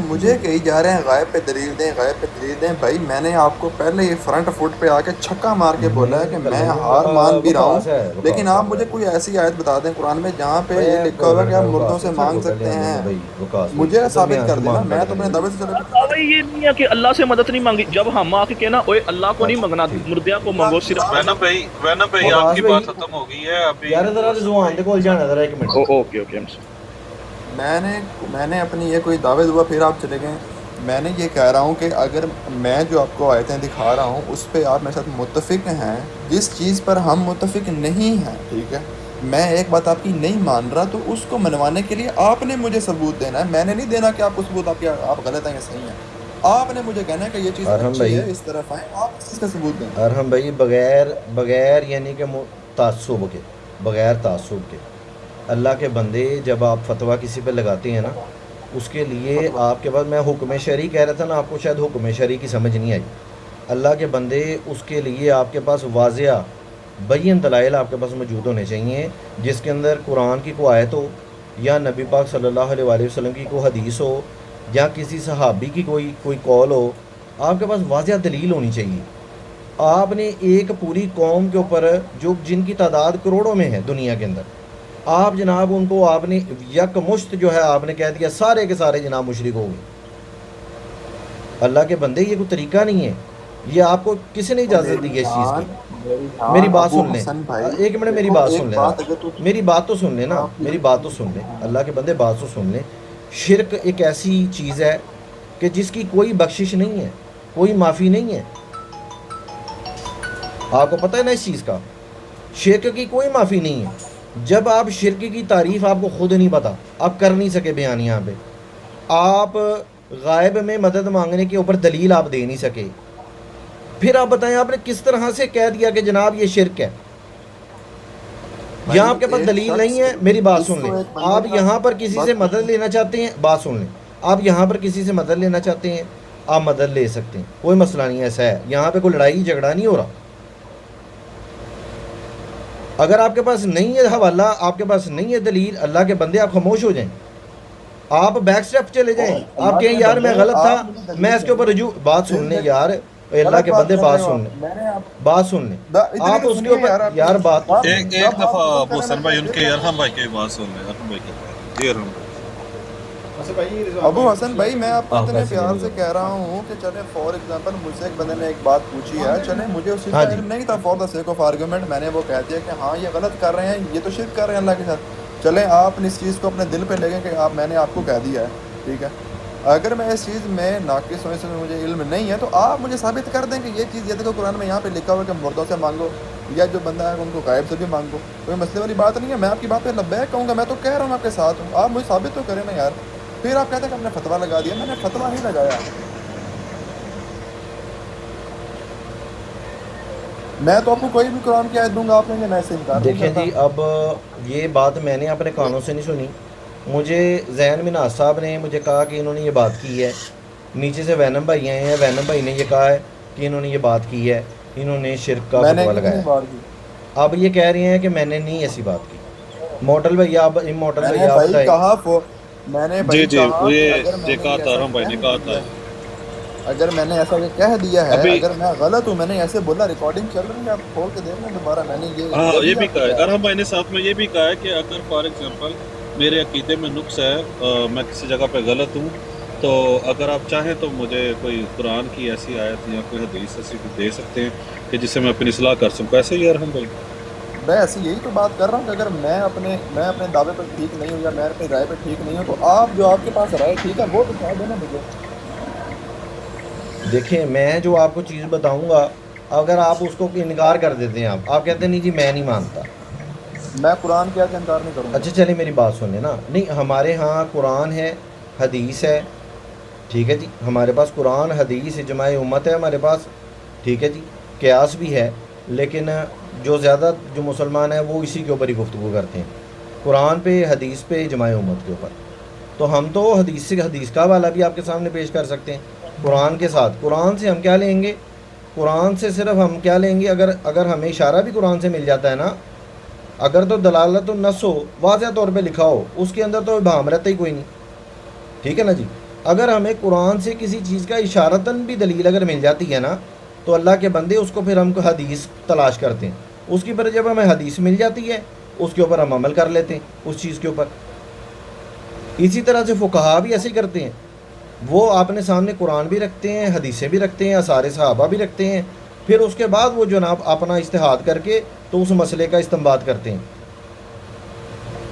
مجھے کہی جا رہے ہیں غائب پہ دلیل دیں، غائب پہ دلیل دیں. بھائی میں نے آپ کو پہلے ہی فرنٹ فٹ پہ آ کے چھکا مار کے بولا ہے کہ میں ہار مان بھی رہا ہوں، لیکن آپ مجھے کوئی ایسی آیت بتا دیں قرآن میں جہاں پہ یہ لکھا ہوا ہے کہ آپ مردوں سے مانگ سکتے ہیں. مجھے ثابت کر دینا، میں تو اپنے دعوے سے دعویٰ یہ نہیں ہے کہ اللہ سے مدد نہیں مانگی. جب ہم آ کے کہنا اوے اللہ کو نہیں مانگنا، مردیاں کو مانگو صرف. وینا بھائی آپ کی بات ختم ہو گئی ہے ابھی. یار ذرا رضوان دے کول جانا ذرا 1 منٹ. اوکے. میں نے اپنی یہ کوئی دعوے دعا پھر آپ چلے گئے. میں نے یہ کہہ رہا ہوں کہ اگر میں جو آپ کو آیتیں دکھا رہا ہوں اس پہ آپ میرے ساتھ متفق ہیں، جس چیز پر ہم متفق نہیں ہیں، ٹھیک ہے، میں ایک بات آپ کی نہیں مان رہا تو اس کو منوانے کے لیے آپ نے مجھے ثبوت دینا ہے. میں نے نہیں دینا کہ آپ کو ثبوت آپ غلط ہیں یا صحیح ہیں. آپ نے مجھے کہنا ہے کہ یہ چیز اچھی ہے، اس طرف آئیں، آپ اس کا ثبوت دیں. ارحم بھائی بغیر یعنی کہ تعصب کے، بغیر تعصب کے اللہ کے بندے جب آپ فتویٰ کسی پہ لگاتے ہیں نا، اس کے لیے آپ کے پاس، میں حکم شرعی کہہ رہا تھا نا، آپ کو شاید حکم شرعی کی سمجھ نہیں آئی. اللہ کے بندے اس کے لیے آپ کے پاس واضح بین دلائل آپ کے پاس موجود ہونے چاہیے، جس کے اندر قرآن کی کوئی آیت ہو، یا نبی پاک صلی اللہ علیہ وآلہ وسلم کی کوئی حدیث ہو، یا کسی صحابی کی کوئی قول ہو. آپ کے پاس واضح دلیل ہونی چاہیے. آپ نے ایک پوری قوم کے اوپر جن کی تعداد کروڑوں میں ہے دنیا کے اندر، آپ جناب ان کو آپ نے یک مشت جو ہے آپ نے کہہ دیا سارے کے سارے جناب مشرک ہو گئے. اللہ کے بندے یہ کوئی طریقہ نہیں ہے. یہ آپ کو کسی نے اجازت دی ہے اس چیز کی؟ میری بات سن لیں، ایک منٹ میری بات سن لیں، میری بات تو سن لیں نا، میری بات تو سن لیں. اللہ کے بندے بات تو سن لیں. شرک ایک ایسی چیز ہے کہ جس کی کوئی بخشش نہیں ہے، کوئی معافی نہیں ہے. آپ کو پتہ ہے نا اس چیز کا، شرک کی کوئی معافی نہیں ہے. جب آپ شرک کی تعریف آپ کو خود نہیں پتا، آپ کر نہیں سکے بیان یہاں پہ، آپ غائب میں مدد مانگنے کے اوپر دلیل آپ دے نہیں سکے، پھر آپ بتائیں آپ نے کس طرح سے کہہ دیا کہ جناب یہ شرک ہے؟ یہاں آپ کے پاس دلیل نہیں ہے. میری بات سن لیں. آپ یہاں پر کسی سے مدد لینا چاہتے ہیں، بات سن لیں، آپ یہاں پر کسی سے مدد لینا چاہتے ہیں، آپ مدد لے سکتے ہیں، کوئی مسئلہ نہیں. ایسا ہے یہاں پہ کوئی لڑائی جھگڑا نہیں ہو رہا. اگر آپ کے پاس نہیں ہے حوالہ، آپ کے پاس نہیں ہے دلیل، اللہ کے بندے آپ خاموش ہو جائیں، آپ بیک سٹیپ چلے جائیں. آپ کہیں یار میں غلط تھا، میں اس کے اوپر رجوع. بات سن لیں یار، اللہ کے بندے بات سن لیں، بات سن لیں. آپ اس کے اوپر یار بات ایک دفعہ ابو حسن بھائی ان کے ارحم بھائی کی بات سن لیں. ارحم بھائی کی، جی ارحم بھائی. ابو حسن بھائی میں آپ کو اتنے پیار سے کہہ رہا ہوں کہ چلیں فار ایگزامپل مجھ سے ایک بندے نے ایک بات پوچھی ہے، چلیں مجھے اس چیز کا علم نہیں تھا، for the sake of argument میں نے وہ کہہ دیا کہ ہاں یہ غلط کر رہے ہیں، یہ تو شرک کر رہے ہیں اللہ کے ساتھ. چلیں آپ اس چیز کو اپنے دل پہ لے گئے کہ میں نے آپ کو کہہ دیا ہے، ٹھیک ہے. اگر میں اس چیز میں ناقص ہوں، اس میں مجھے علم نہیں ہے، تو آپ مجھے ثابت کر دیں کہ یہ چیز، یہ دیکھو قرآن میں یہاں پہ لکھا ہوا کہ مردوں سے مانگو، یا جو بندہ ہے ان کو غائب سے بھی مانگو. کوئی مسئلے والی بات نہیں ہے. میں آپ کی بات پہ لبیک کہوں گا، میں تو کہہ رہا ہوں آپ کے ساتھ ہوں، آپ مجھے ثابت تو کریں نا یار. پھر آپ کہتے ہیں کہ ہم نے فتویٰ لگا دیا. میں نے فتویٰ نہیں لگایا. میں تو آپ کو کوئی بھی قرآن کی آیت دوں گا، آپ نے میں سے انکار نہیں دیکھیں کرتا. جی، اب یہ بات میں نے اپنے کانوں سے نہیں سنی. مجھے زین مناز صاحب نے مجھے کہا کہ انہوں نے یہ بات کی ہے. نیچے سے وینم بھائی آئے ہیں، وینم بھائی نے یہ کہا ہے کہ انہوں نے یہ بات کی ہے، انہوں نے شرک کا میں نے فتویٰ کتنی لگایا. بار کی. اب یہ کہہ رہے ہیں کہ میں نے نہیں ایسی بات کی. موٹل بھائی آپ، موٹل میں بھائی نے آپ بھائی بتائیں. کہا میں نے جی بھائی جی کہا کہ یہ اگر میں نے کہا تھا ایسا ارحم بھائی نے کہا تھا. اگر میں نے ایسا کہہ دیا ہے، ابھی اگر میں غلط ہوں، میں نے ایسے بولا، ریکارڈنگ چل رہی ہے، آپ کھول کے دیکھ لیں دوبارہ. میں نے ہاں یہ بھی آپ کہا کو ہے کہا. ارحم بھائی نے، ساتھ میں یہ بھی کہا ہے کہ اگر فار ایگزامپل میرے عقیدے میں نقص ہے، میں کسی جگہ پہ غلط ہوں، تو اگر آپ چاہیں تو مجھے کوئی قرآن کی ایسی آیت یا کوئی حدیث ایسی دے سکتے ہیں کہ جس سے میں اپنی اصلاح کر سکوں. ایسے ہی ارحم بھائی. میں ایسی یہی تو بات کر رہا ہوں کہ اگر میں اپنے دعوے پر ٹھیک نہیں ہوں، یا میں اپنی رائے پہ ٹھیک نہیں ہوں، تو آپ کے پاس رائے ٹھیک ہے وہ بتا دینا مجھے. دیکھیں میں جو آپ کو چیز بتاؤں گا، اگر آپ اس کو انکار کر دیتے ہیں، آپ کہتے ہیں نہیں جی میں نہیں مانتا. میں قرآن کی آیت کا انکار نہیں کروں گا. اچھا چلیں میری بات سن لیں نا. نہیں، ہمارے ہاں قرآن ہے، حدیث ہے، ٹھیک ہے جی. ہمارے پاس قرآن، حدیث، اجماع امت ہے ہمارے پاس، ٹھیک ہے جی. قیاس بھی ہے، لیکن جو زیادہ جو مسلمان ہیں وہ اسی کے اوپر ہی گفتگو کرتے ہیں، قرآن پہ، حدیث پہ، اجماع امت کے اوپر. تو ہم تو حدیث کا حوالہ بھی آپ کے سامنے پیش کر سکتے ہیں قرآن کے ساتھ. قرآن سے ہم کیا لیں گے؟ قرآن سے صرف ہم کیا لیں گے؟ اگر ہمیں اشارہ بھی قرآن سے مل جاتا ہے نا، اگر تو دلالت النص ہو، واضح طور پہ لکھا ہو، اس کے اندر تو ابہام رہتا ہی کوئی نہیں، ٹھیک ہے نا جی. اگر ہمیں قرآن سے کسی چیز کا اشارتاً بھی دلیل اگر مل جاتی ہے نا، تو اللہ کے بندے اس کو پھر ہم کو حدیث تلاش کرتے ہیں. اس کی پر جب ہمیں حدیث مل جاتی ہے، اس کے اوپر ہم عمل کر لیتے ہیں اس چیز کے اوپر. اسی طرح سے فقہا بھی ایسے ہی کرتے ہیں، وہ اپنے سامنے قرآن بھی رکھتے ہیں، حدیثیں بھی رکھتے ہیں، آثار صحابہ بھی رکھتے ہیں، پھر اس کے بعد وہ جناب اپنا اجتہاد کر کے تو اس مسئلے کا استنباط کرتے ہیں.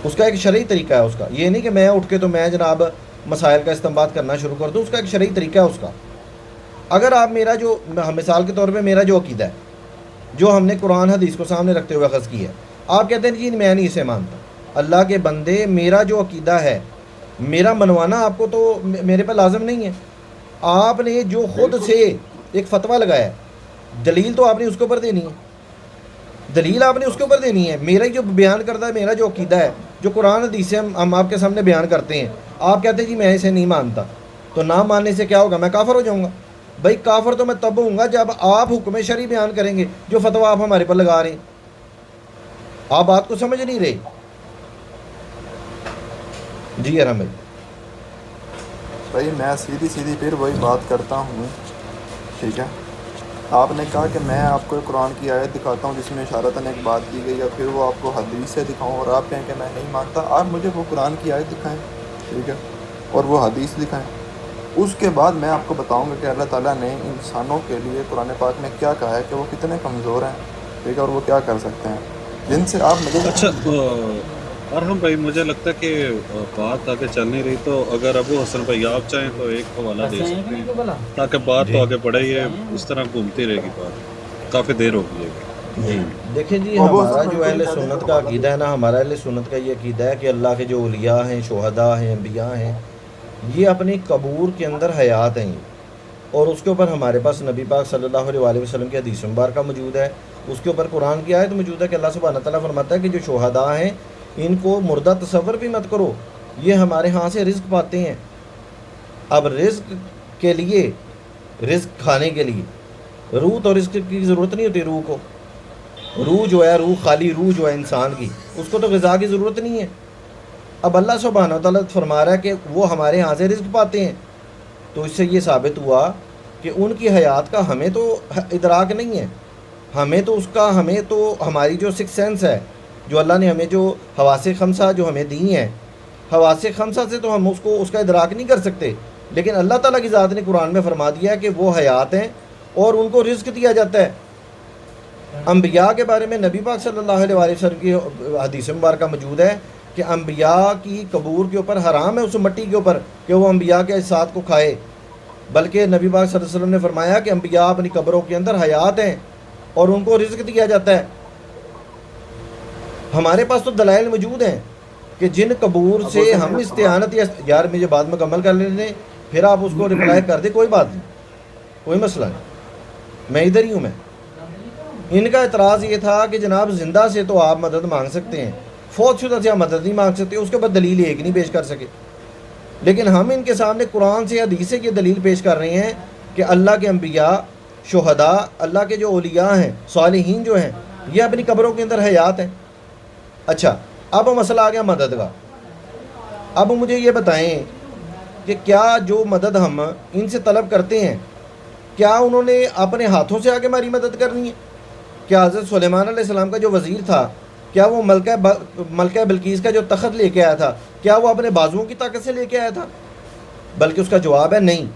اس کا ایک شرعی طریقہ ہے اس کا. یہ نہیں کہ میں اٹھ کے تو میں جناب مسائل کا استنباط کرنا شروع کر دوں، اس کا ایک شرعی طریقہ ہے اس کا. اگر آپ میرا جو مثال کے طور پہ میرا جو عقیدہ ہے، جو ہم نے قرآن حدیث کو سامنے رکھتے ہوئے اخذ کی ہے، آپ کہتے ہیں جی میں نہیں اسے مانتا. اللہ کے بندے میرا جو عقیدہ ہے، میرا منوانا آپ کو تو میرے پہ لازم نہیں ہے. آپ نے جو خود سے ایک فتویٰ لگایا ہے، دلیل تو آپ نے اس کے اوپر دینی ہے، دلیل آپ نے اس کے اوپر دینی ہے. میرا جو بیان کردہ ہے، میرا جو عقیدہ ہے، جو قرآن حدیث سے ہم آپ کے سامنے بیان کرتے ہیں، آپ کہتے ہیں جی میں اسے نہیں مانتا، تو نہ ماننے سے کیا ہوگا؟ میں کافر ہو جاؤں گا؟ بھائی کافر تو میں تب ہوں گا جب آپ حکم شرعی بیان کریں گے، جو فتویٰ آپ ہمارے پر لگا رہے ہیں۔ آپ بات کو سمجھ نہیں رہے۔ جی ارحم بھائی۔ بھائی میں سیدھی پھر وہی بات کرتا ہوں، ٹھیک ہے؟ آپ نے کہا کہ میں آپ کو قرآن کی آیت دکھاتا ہوں جس میں اشارتاً ایک بات کی گئی ہے، پھر وہ آپ کو حدیث سے دکھاؤں اور آپ کہیں کہ میں نہیں مانتا۔ آپ مجھے وہ قرآن کی آیت دکھائیں، ٹھیک ہے، اور وہ حدیث دکھائیں، اس کے بعد میں آپ کو بتاؤں گا کہ اللہ تعالیٰ نے انسانوں کے لیے قرآن پاک میں کیا کہا ہے کہ وہ کتنے کمزور ہیں، ٹھیک ہے، اور وہ کیا کر سکتے ہیں، جن سے آپ مجھے اچھا ارحم بھائی، مجھے لگتا ہے کہ بات آگے چل نہیں رہی، تو اگر ابو حسن بھائی آپ چاہیں تو ایک حوالہ دے سکتے ہیں تاکہ بات تو جی آگے بڑھے، یہ اس طرح گھومتی رہے گی بات، کافی دیر ہو گئی ہے۔ جی دیکھیں جی، ابو ہمارا حسن بھائی جو کو بھی اہل کہہ دیں کہ سنت کا حوالہ دے عقیدہ ہے نا، ہمارا اہل سنت کا یہ عقیدہ ہے کہ اللہ کے جو اولیاء ہیں، شہداء ہیں، انبیاء ہیں، یہ اپنی قبور کے اندر حیات ہیں، اور اس کے اوپر ہمارے پاس نبی پاک صلی اللہ علیہ وسلم کی حدیث مبارکہ موجود ہے، اس کے اوپر قرآن کی آیت موجود ہے کہ اللہ سبحانہ تعالیٰ فرماتا ہے کہ جو شہداء ہیں ان کو مردہ تصور بھی مت کرو، یہ ہمارے ہاں سے رزق پاتے ہیں۔ اب رزق کے لیے، رزق کھانے کے لیے روح تو رزق کی ضرورت نہیں ہوتی، روح کو، روح جو ہے، روح خالی روح جو ہے انسان کی، اس کو تو غذا کی ضرورت نہیں ہے۔ اب اللہ سبحانہ تعالیٰ فرما رہا ہے کہ وہ ہمارے ہاں سے رزق پاتے ہیں، تو اس سے یہ ثابت ہوا کہ ان کی حیات کا ہمیں تو ادراک نہیں ہے، ہمیں تو ہماری جو سکس سینس ہے، جو اللہ نے ہمیں جو حواس خمسہ جو ہمیں دی ہیں، حواس خمسہ سے تو ہم اس کا ادراک نہیں کر سکتے، لیکن اللہ تعالیٰ کی ذات نے قرآن میں فرما دیا ہے کہ وہ حیات ہیں اور ان کو رزق دیا جاتا ہے۔ انبیاء کے بارے میں نبی پاک صلی اللہ علیہ وسلم کی حدیث مبارکہ موجود ہے کہ انبیاء کی قبور کے اوپر حرام ہے، اس مٹی کے اوپر، کہ وہ انبیاء کے اجساد کو کھائے، بلکہ نبی پاک صلی اللہ علیہ وسلم نے فرمایا کہ انبیاء اپنی قبروں کے اندر حیات ہیں اور ان کو رزق دیا جاتا ہے۔ ہمارے پاس تو دلائل موجود ہیں کہ جن قبور سے ہم استعانت، یار مجھے بات مکمل کر لینے دیں، پھر آپ اس کو رپلائی کر دیں، کوئی بات نہیں، کوئی مسئلہ نہیں، میں ادھر ہی ہوں۔ میں ان کا اعتراض یہ تھا کہ جناب زندہ سے تو آپ مدد مانگ سکتے ہیں، فوت شدہ سے آپ مدد نہیں مانگ سکتے، اس کے بعد دلیل ایک نہیں پیش کر سکے، لیکن ہم ان کے سامنے قرآن سے حدیث سے یہ دلیل پیش کر رہے ہیں کہ اللہ کے انبیاء، شہداء، اللہ کے جو اولیاء ہیں، صالحین جو ہیں، یہ اپنی قبروں کے اندر حیات ہیں۔ اچھا، اب مسئلہ آ گیا مدد کا۔ اب مجھے یہ بتائیں کہ کیا جو مدد ہم ان سے طلب کرتے ہیں، کیا انہوں نے اپنے ہاتھوں سے آگے ہماری مدد کرنی ہے؟ کیا حضرت سلیمان علیہ السلام کا جو وزیر تھا، کیا وہ ملکہ بلقیس کا جو تخت لے کے آیا تھا، کیا وہ اپنے بازوؤں کی طاقت سے لے کے آیا تھا؟ بلکہ اس کا جواب ہے نہیں،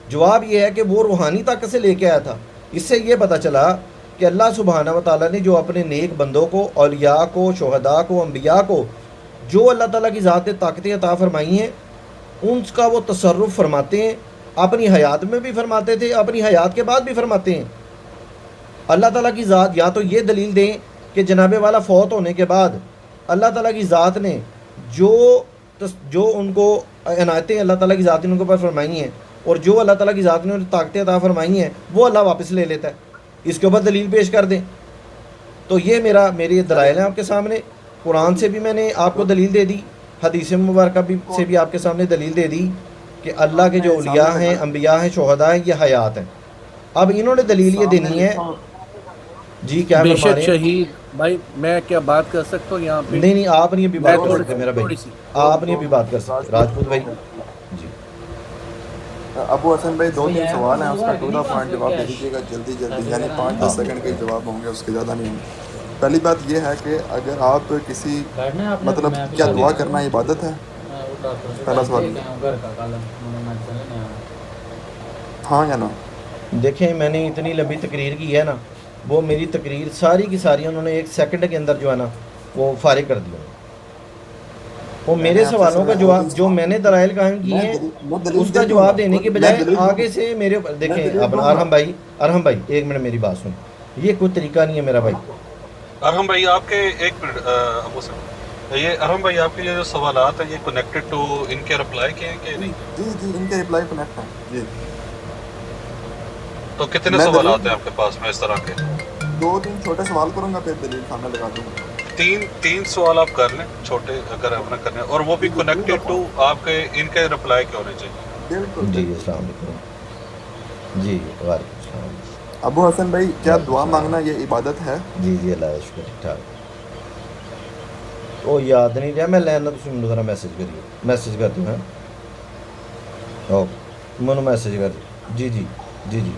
جواب یہ ہے کہ وہ روحانی طاقت سے لے کے آیا تھا۔ اس سے یہ پتہ چلا کہ اللہ سبحانہ و تعالیٰ نے جو اپنے نیک بندوں کو، اولیاء کو، شہداء کو، انبیاء کو، جو اللہ تعالیٰ کی ذات نے طاقتیں عطا فرمائی ہیں، ان کا وہ تصرف فرماتے ہیں، اپنی حیات میں بھی فرماتے تھے، اپنی حیات کے بعد بھی فرماتے ہیں۔ اللہ تعالیٰ کی ذات، یا تو یہ دلیل دیں کہ جناب والا فوت ہونے کے بعد اللہ تعالیٰ کی ذات نے جو ان کو عنایتیں اللہ تعالیٰ کی ذات نے ان کے اوپر فرمائی ہیں، اور جو اللہ تعالیٰ کی ذات نے انہیں طاقتیں عطا فرمائی ہیں، وہ اللہ واپس لے لیتا ہے، اس کے اوپر دلیل پیش کر دیں۔ تو یہ میری دلائل ہیں آپ کے سامنے، قرآن سے بھی میں نے آپ کو دلیل دے دی، حدیث مبارکہ سے بھی آپ کے سامنے دلیل دے دی کہ اللہ کے جو اولیاء ہیں، انبیاء ہیں، شہداء ہیں، یہ حیات ہیں۔ اب انہوں نے دلیل یہ دینی ہے، جی کیا بے فرما شک رہے ہیں؟ شہید بھائی، میں کیا بات کر سکتا ہوں یہاں پہ؟ نہیں آپ نہیں ابھی بات کر سکتے میرا بھائی، تھوڑی سی آپ نہیں ابھی بات کر سکتے راجپوت بھائی جی۔ ابو حسن بھائی 2-3 سوال ہیں، اس کا ٹو دا پوائنٹ جواب دے دیجیے گا جلدی، یعنی 5-10 سیکنڈ کے جواب ہوں گے، اس کے زیادہ نہیں ہوں گے۔ پہلی بات یہ ہے کہ اگر آپ کسی مطلب کیا دعا کرنا عبادت ہے؟ پہلا سوال ہاں یا نا؟ دیکھیں میں نے اتنی لمبی تقریر کی ہے نا، وہ میری تقریر ساری کی ساری انہوں نے 1 سیکنڈ کے اندر جو ہے نا وہ فارغ کر دیا۔ وہ میرے سوالوں کا جواب جو میں نے دلائل قائم کیے ہیں اس کا جواب دینے کے بجائے آگے سے میرے دیکھیں اپنا ارحم بھائی 1 منٹ میری بات سنیں، یہ کوئی طریقہ نہیں ہے میرا بھائی۔ ارحم بھائی آپ کے 1 منٹ ابو صاحب، یہ ارحم بھائی آپ کے جو سوالات ہیں یہ کنیکٹڈ ٹو ان کے رپلائی کے ہیں کہ نہیں؟ جی ان کے رپلائی کنیکٹ ہیں جی۔ تو کتنے سوالات ہیں آپ کے پاس میں اس طرح کے؟ 2-3 چھوٹے سوال کروں گا، پھر دلیل سامنے لگا دوں گا۔ تین سوال آپ کر لیں چھوٹے اگر اپنا کرنے ہیں، اور وہ بھی کنیکٹڈ ٹو آپ کے ان کے رپلائی کے ہونے چاہیے۔ بالکل جی بالکل۔ السلام علیکم جی وعلیکم السلام ابو حسن بھائی، کیا وعلیکم دعا السلام مانگنا یہ عبادت ہے؟ جی جی اللہ کا شکر ٹھیک ٹھاک وہ یاد نہیں رہا میں لینا تو مجھے ذرا میسج کریے میسج کر دوں اوکے منو میسج کر دو جی جی جی جی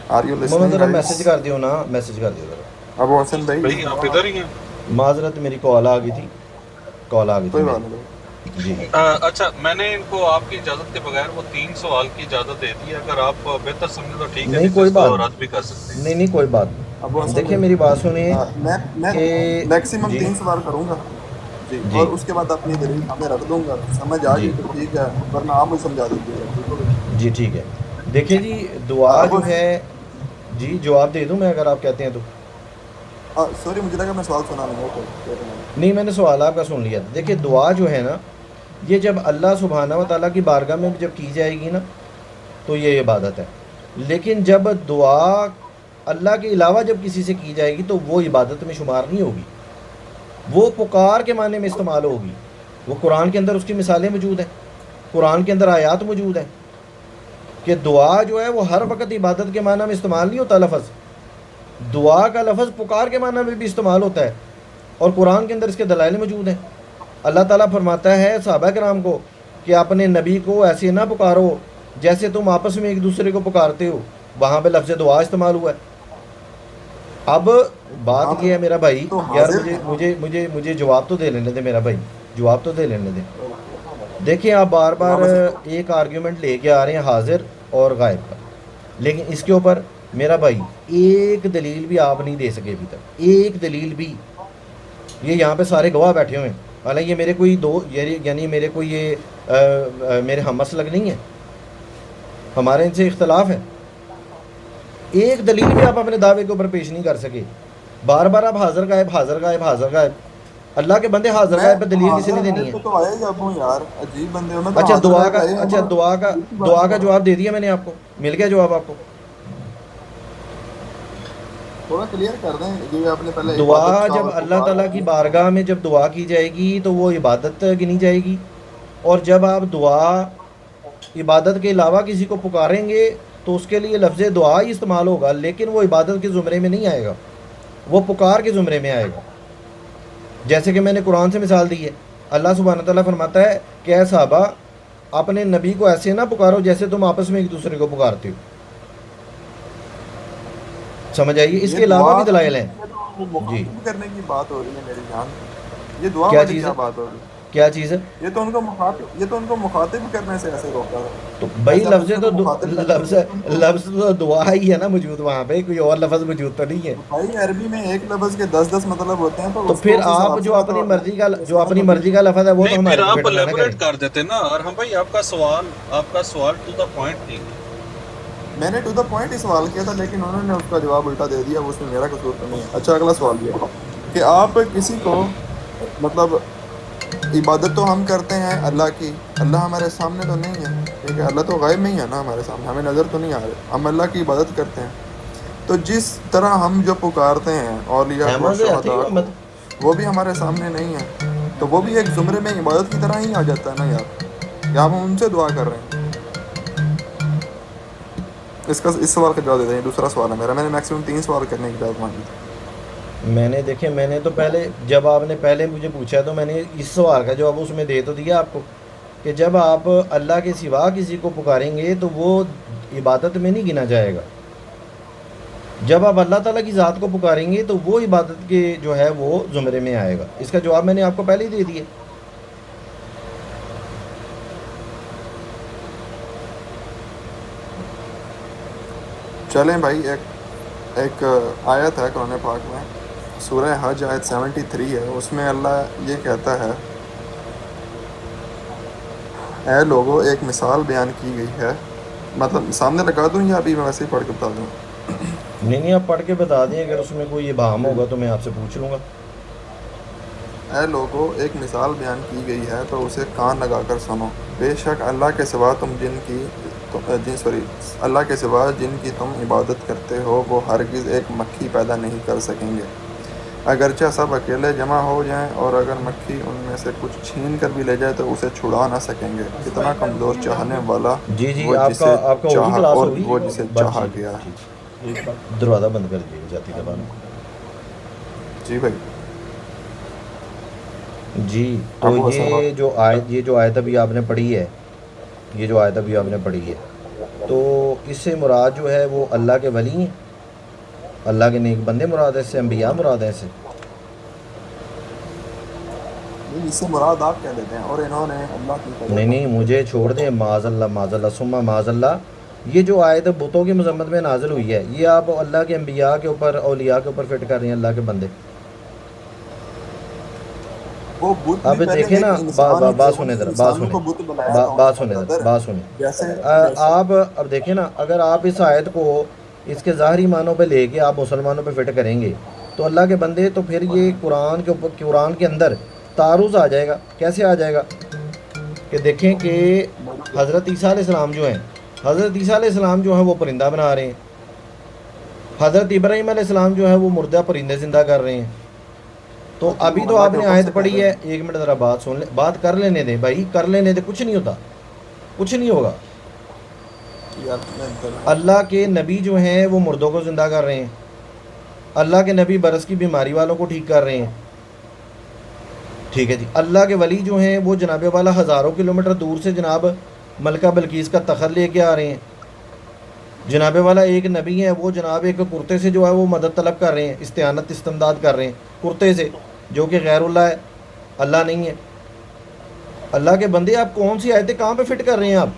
آر یو منو لسننگ ذرا گائز؟ میسج کر دیو نا میسج کر دیو ذرا ابو حسن بھائی، بھائی آپ ادھر ہی ہیں؟ معذرت میری کال آ گئی تھی کوئی بات میری نہیں۔ جی اچھا، میں نے ان کو آپ کی اجازت کے بغیر وہ 3 سوال کی اجازت دے دی ہے، اگر آپ بہتر سمجھیں تو ٹھیک ہے، نہیں نہیں تو کوئی اس بات کو رد بھی کر سکتے ہیں۔ نہیں کوئی بات ابو نہیں حسن دیکھیں بھائی، میری بات سنیے میں کہ میکسیمم جی 3 سوال کروں گا جی، جی اور اس کے بعد اپنی دلیل سامنے رکھ دوں گا، سمجھ آ جی گئی تو ٹھیک ہے، ورنہ آپ مجھے سمجھا دیجیے گا، ٹھیک ہے؟ جی ٹھیک ہے دیکھیں جی دعا ابو جو ہے جی جواب دے دوں میں اگر آپ کہتے ہیں تو سوری، مجھے لگا میں سوال سنا نہیں، اوکے۔ نہیں میں نے سوال آپ کا سن لیا تھا دیکھیں دعا جو ہے نا یہ جب اللہ سبحانہ و تعالیٰ کی بارگاہ میں جب کی جائے گی نا تو یہ عبادت ہے لیکن جب دعا اللہ کے علاوہ جب کسی سے کی جائے گی تو وہ عبادت میں شمار نہیں ہوگی وہ پکار کے معنی میں استعمال ہوگی وہ قرآن کے اندر اس کی مثالیں موجود ہیں قرآن کے اندر آیات موجود ہیں کہ دعا جو ہے وہ ہر وقت عبادت کے معنی میں استعمال نہیں ہوتا لفظ دعا کا لفظ پکار کے معنی میں بھی استعمال ہوتا ہے اور قرآن کے اندر اس کے دلائل موجود ہیں اللہ تعالیٰ فرماتا ہے صحابہ کرام کو کہ اپنے نبی کو ایسے نہ پکارو جیسے تم آپس میں ایک دوسرے کو پکارتے ہو وہاں پہ لفظ دعا استعمال ہوا ہے اب بات ہاں یہ ہے میرا بھائی تو یار حاضر ہیں۔ مجھے جواب تو دے لینے دے میرا بھائی جواب تو دے لینے دے دیکھیں آپ بار بار ایک آرگیومنٹ لے کے آ رہے ہیں حاضر اور غائب کا لیکن اس کے اوپر میرا بھائی ایک دلیل بھی آپ نہیں دے سکے ابھی تک ایک دلیل بھی یہ یہاں پہ سارے گواہ بیٹھے ہوئے ہیں حالانکہ یہ میرے کوئی دو یعنی میرے کوئی یہ میرے ہم مسلک نہیں ہے ہمارے ان سے اختلاف ہے ایک دلیل بھی آپ اپنے دعوے کے اوپر پیش نہیں کر سکے بار بار آپ حاضر غائب حاضر غائب حاضر غائب اللہ کے بندے حاضر میں غائب پہ دلیل کسی حاضر نے میرے دینی ہے پہ تو آئے گا ابو یار، عجیب بندے ہو، میں تو اچھا حاضر غائب آئے ہیں ابو، دوسری بات دعا کا ہے۔ جواب دے دیا میں نے آپ کو مل گیا جواب آپ کو تھوڑا کلیئر کر دیں جو آپ نے پہلے عبادت دعا کا جب اور اللہ پکار تعالیٰ کا کی کیا۔ بارگاہ میں جب دعا کی جائے گی تو وہ عبادت گنی جائے گی اور جب آپ دعا عبادت کے علاوہ کسی کو پکاریں گے تو اس کے لیے لفظ دعا ہی استعمال ہوگا لیکن وہ عبادت کے زمرے میں نہیں آئے گا وہ پکار کے زمرے میں آئے گا جیسے کہ میں نے قرآن سے مثال دی ہے اللہ سبحانہ تعالیٰ فرماتا ہے کہ اے صحابہ اپنے نبی کو ایسے نہ پکارو جیسے تم آپس میں ایک دوسرے کو پکارتے ہو سمجھ آئیے اس یہ کے علاوہ دعا بھی دلائل ہیں یہ تو جی مخاطب کرنے کی بات ہو رہی ہے میری جان، یہ دعا کیا والی چیز کیا ہے بات ہو رہی ہے؟ کیا چیز ہے یہ تو ان کو مخاطب کرنے سے ایسے روکا ہے، تو بھائی ایسے آپ لفظ دوسرے کو مخاطب کریں گے تو ان کو لفظ تو دعا ہی ہے نا موجود وہاں پہ کوئی اور لفظ موجود تو نہیں ہے بھائی عربی میں ایک لفظ کے 10 مطلب ہوتے ہیں، تو تو اس کو پھر اس آپ حساب سے جو میں اپنی تو مرضی کا اس کا مطلب لفظ ہے وہ تو نہیں، پھر ہمارے پہ آپ فٹنا نہ کریں الیبوریٹ کر دیتے نا ارحم بھائی، آپ کا سوال ٹو دا پوائنٹ نہیں ہے۔ میں نے ٹو دا پوائنٹ ہی سوال کیا تھا، لیکن انہوں نے اس کا جواب الٹا دے دیا، اس میں میرا قصور تو نہیں ہے۔ اچھا اگلا سوال یہ کہ آپ کسی کو مطلب عبادت تو ہم کرتے ہیں اللہ کی، اللہ ہمارے سامنے تو نہیں ہے، ٹھیک ہے، اللہ تو غائب نہیں ہے نا ہمارے سامنے، ہمیں نظر تو نہیں آ رہے، ہم اللہ کی عبادت کرتے ہیں، تو جس طرح ہم جو پکارتے ہیں اولیاء کو، احمد آتی شہداء ہے کو، احمد وہ بھی ہمارے سامنے نہیں ہے، تو وہ بھی ایک زمرے میں عبادت کی طرح ہی آ جاتا ہے نا یار، یا ہم ان سے دعا کر رہے ہیں؟ اس سوال کا جواب دے دیں، دوسرا سوال ہے میرا، میں نے میکسیمم 3 سوال کرنے کی اجازت مانگی تھی۔ میں نے تو پہلے جب آپ نے پہلے مجھے پوچھا تو میں نے اس سوال کا جواب اس میں دے تو دیا آپ کو کہ جب آپ اللہ کے سوا کسی کو پکاریں گے تو وہ عبادت میں نہیں گنا جائے گا جب آپ اللہ تعالیٰ کی ذات کو پکاریں گے تو وہ عبادت کے جو ہے وہ زمرے میں آئے گا اس کا جواب میں نے آپ کو پہلے ہی دے دیا چلیں بھائی، ایک آیت ہے قرآن پاک میں، سورہ حج آیت 73 ہے، اس میں اللہ یہ کہتا ہے، اے لوگوں ایک مثال بیان کی گئی ہے، مطلب سامنے لگا دوں یا ابھی میں ویسے ہی پڑھ کے بتا دوں؟ نہیں آپ پڑھ کے بتا دیں اگر اس میں کوئی ابہام ہوگا تو میں آپ سے پوچھ لوں گا اے لوگوں ایک مثال بیان کی گئی ہے تو اسے کان لگا کر سنو، بے شک اللہ کے سوا جن کی تم عبادت کرتے ہو وہ ہرگز ایک مکھی پیدا نہیں کر سکیں گے، اگرچہ سب اکیلے جمع ہو جائیں اور اگر مکھی ان میں سے کچھ چھین کر بھی لے جائے تو اسے چھڑا نہ سکیں گے. کتنا کمزور چاہنے والا جی جی وہ آپ جسے کا ہوگی چاہا کلاس اور ہوگی وہ جسے بس چاہا جی گیا. جی دروازہ بند کر دیجیے جاتی زبان. جی بھائی. جی تو ابو اسامہ یہ جو آیت ابھی آپ نے پڑھی ہے، یہ جو آیت ابھی آپ نے پڑھی ہے، تو اس سے مراد جو ہے وہ اللہ کے ولی ہیں، اللہ کے نیک بندے مراد ہے، اس سے انبیاء مراد ہیں. اس سے نہیں، اس سے مراد آپ کہہ دیتے ہیں اور انہوں نے اللہ کی قدر نہیں نہیں مجھے چھوڑ دیں، معاذ اللہ ثم معاذ اللہ. یہ جو آیت بتوں کی مذمت میں نازل ہوئی ہے، یہ آپ اللہ کے انبیاء کے اوپر، اولیاء کے اوپر فٹ کر رہے ہیں، اللہ کے بندے. وہ بت بھی اب پہلے دیکھیں ایک نا انسان ہی تھے. بات سنیں انہیں ذرا، انسانوں کو بت بنایا تھا انہوں نے برادر. بات سنیں. جیسے آپ اب دیکھیں نا، اگر آپ اس آیت کو اس کے ظاہری معنوں پہ لے کے آپ مسلمانوں پہ فٹ کریں گے تو اللہ کے بندے، تو پھر یہ قرآن کے اندر تعارض آ جائے گا. کیسے آ جائے گا کہ دیکھیں کہ حضرت عیسیٰ علیہ السلام جو ہیں، حضرت عیسیٰ علیہ السلام جو ہیں وہ پرندہ بنا رہے ہیں، حضرت ابراہیم علیہ السلام جو ہے وہ مردہ پرندے زندہ کر رہے ہیں. تو ابھی تو آپ نے آیت پڑھی ہے، ایک منٹ ذرا بات سن لیں، بات کر لینے دیں بھائی، کر لینے دیں، کچھ نہیں ہوتا، کچھ نہیں ہوگا. اللہ کے نبی جو ہیں وہ مردوں کو زندہ کر رہے ہیں، اللہ کے نبی برس کی بیماری والوں کو ٹھیک کر رہے ہیں. ٹھیک ہے جی. اللہ کے ولی جو ہیں وہ جناب والا ہزاروں کلومیٹر دور سے جناب ملکہ بلقیس کا تخت لے کے آ رہے ہیں. جناب والا ایک نبی ہیں، وہ جناب ایک کرتے سے جو ہے وہ مدد طلب کر رہے ہیں، استعانت استمداد کر رہے ہیں کرتے سے، جو کہ غیر اللہ ہے، اللہ نہیں ہے. اللہ کے بندے آپ کون سی آیتیں کہاں پہ فٹ کر رہے ہیں؟ آپ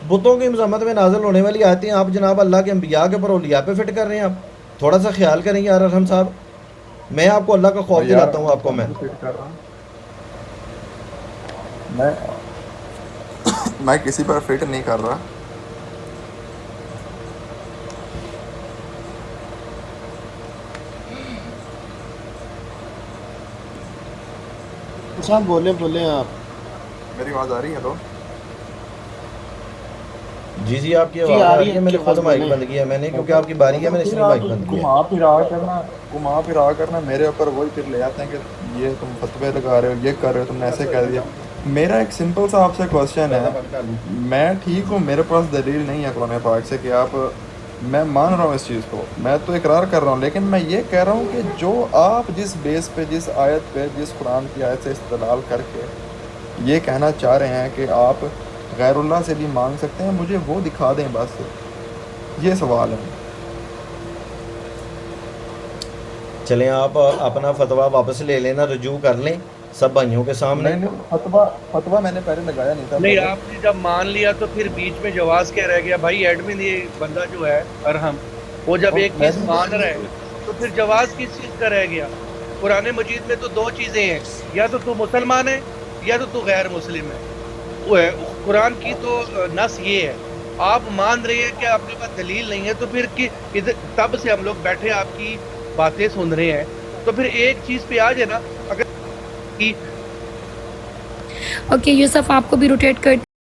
بتوں کی مذمت میں نازل ہونے والی آیتیں آپ جناب اللہ کے انبیاء کے اوپر، اولیاء پہ فٹ کر رہے ہیں. آپ تھوڑا سا خیال کریں یار ارحم صاحب. میں آپ کو اللہ کا خوف دلاتا ہوں. آپ کو میں کسی پر فٹ نہیں کر رہا. صاحب بولیں آپ. میری آواز آ رہی ہے؟ ہلو جی جی آپ کی آواز آ رہی ہے. میں نے خود مائک بند کیا ہے میں نے، کیونکہ آپ کی باری ہے، میں نے اس لیے مائک بند کیا. گھما پھرا کرنا میرے اوپر وہی پھر لے آتے ہیں کہ یہ تم فتوے لگا رہے ہو، یہ کر رہے ہو، تم نے ایسے کہہ دیا. میرا ایک سمپل سا آپ سے کوشچن ہے. میں ٹھیک ہوں، میرے پاس دلیل نہیں ہے قرآن پاک سے کہ آپ، میں مان رہا ہوں اس چیز کو، میں تو اقرار کر رہا ہوں، لیکن میں یہ کہہ رہا ہوں کہ جو آپ جس بیس پہ، جس آیت پہ، جس قرآن کی آیت سے استدلال کر کے یہ کہنا چاہ رہے ہیں کہ آپ غیر اللہ سے بھی مانگ سکتے ہیں، مجھے وہ دکھا دیں بس. یہ سوال ہے. چلیں آپ اپنا فتویٰ واپس لے لینا، رجوع کر لیں سب بھائیوں کے سامنے. فتویٰ میں نے پہلے لگایا نہیں تھا. نہیں، آپ نے جب مان لیا تو پھر بیچ میں جواز کیا رہ گیا بھائی؟ ایڈمن یہ بندہ جو ہے ارحم، وہ جب ایک چیز مان رہا ہے تو پھر جواز کس چیز کا رہ گیا؟ قرآن مجید میں تو دو چیزیں ہیں، یا تو مسلمان ہے یا تو غیر مسلم ہے. وہ ہے قرآن کی تو نص یہ ہے. آپ مان رہے ہیں کہ آپ کے پاس دلیل نہیں ہے، تو پھر تب سے ہم لوگ بیٹھے آپ کی باتیں سن رہے ہیں، تو پھر ایک چیز پہ آ جائے نا. اگر اوکے یوسف آپ کو بھی روٹیٹ کر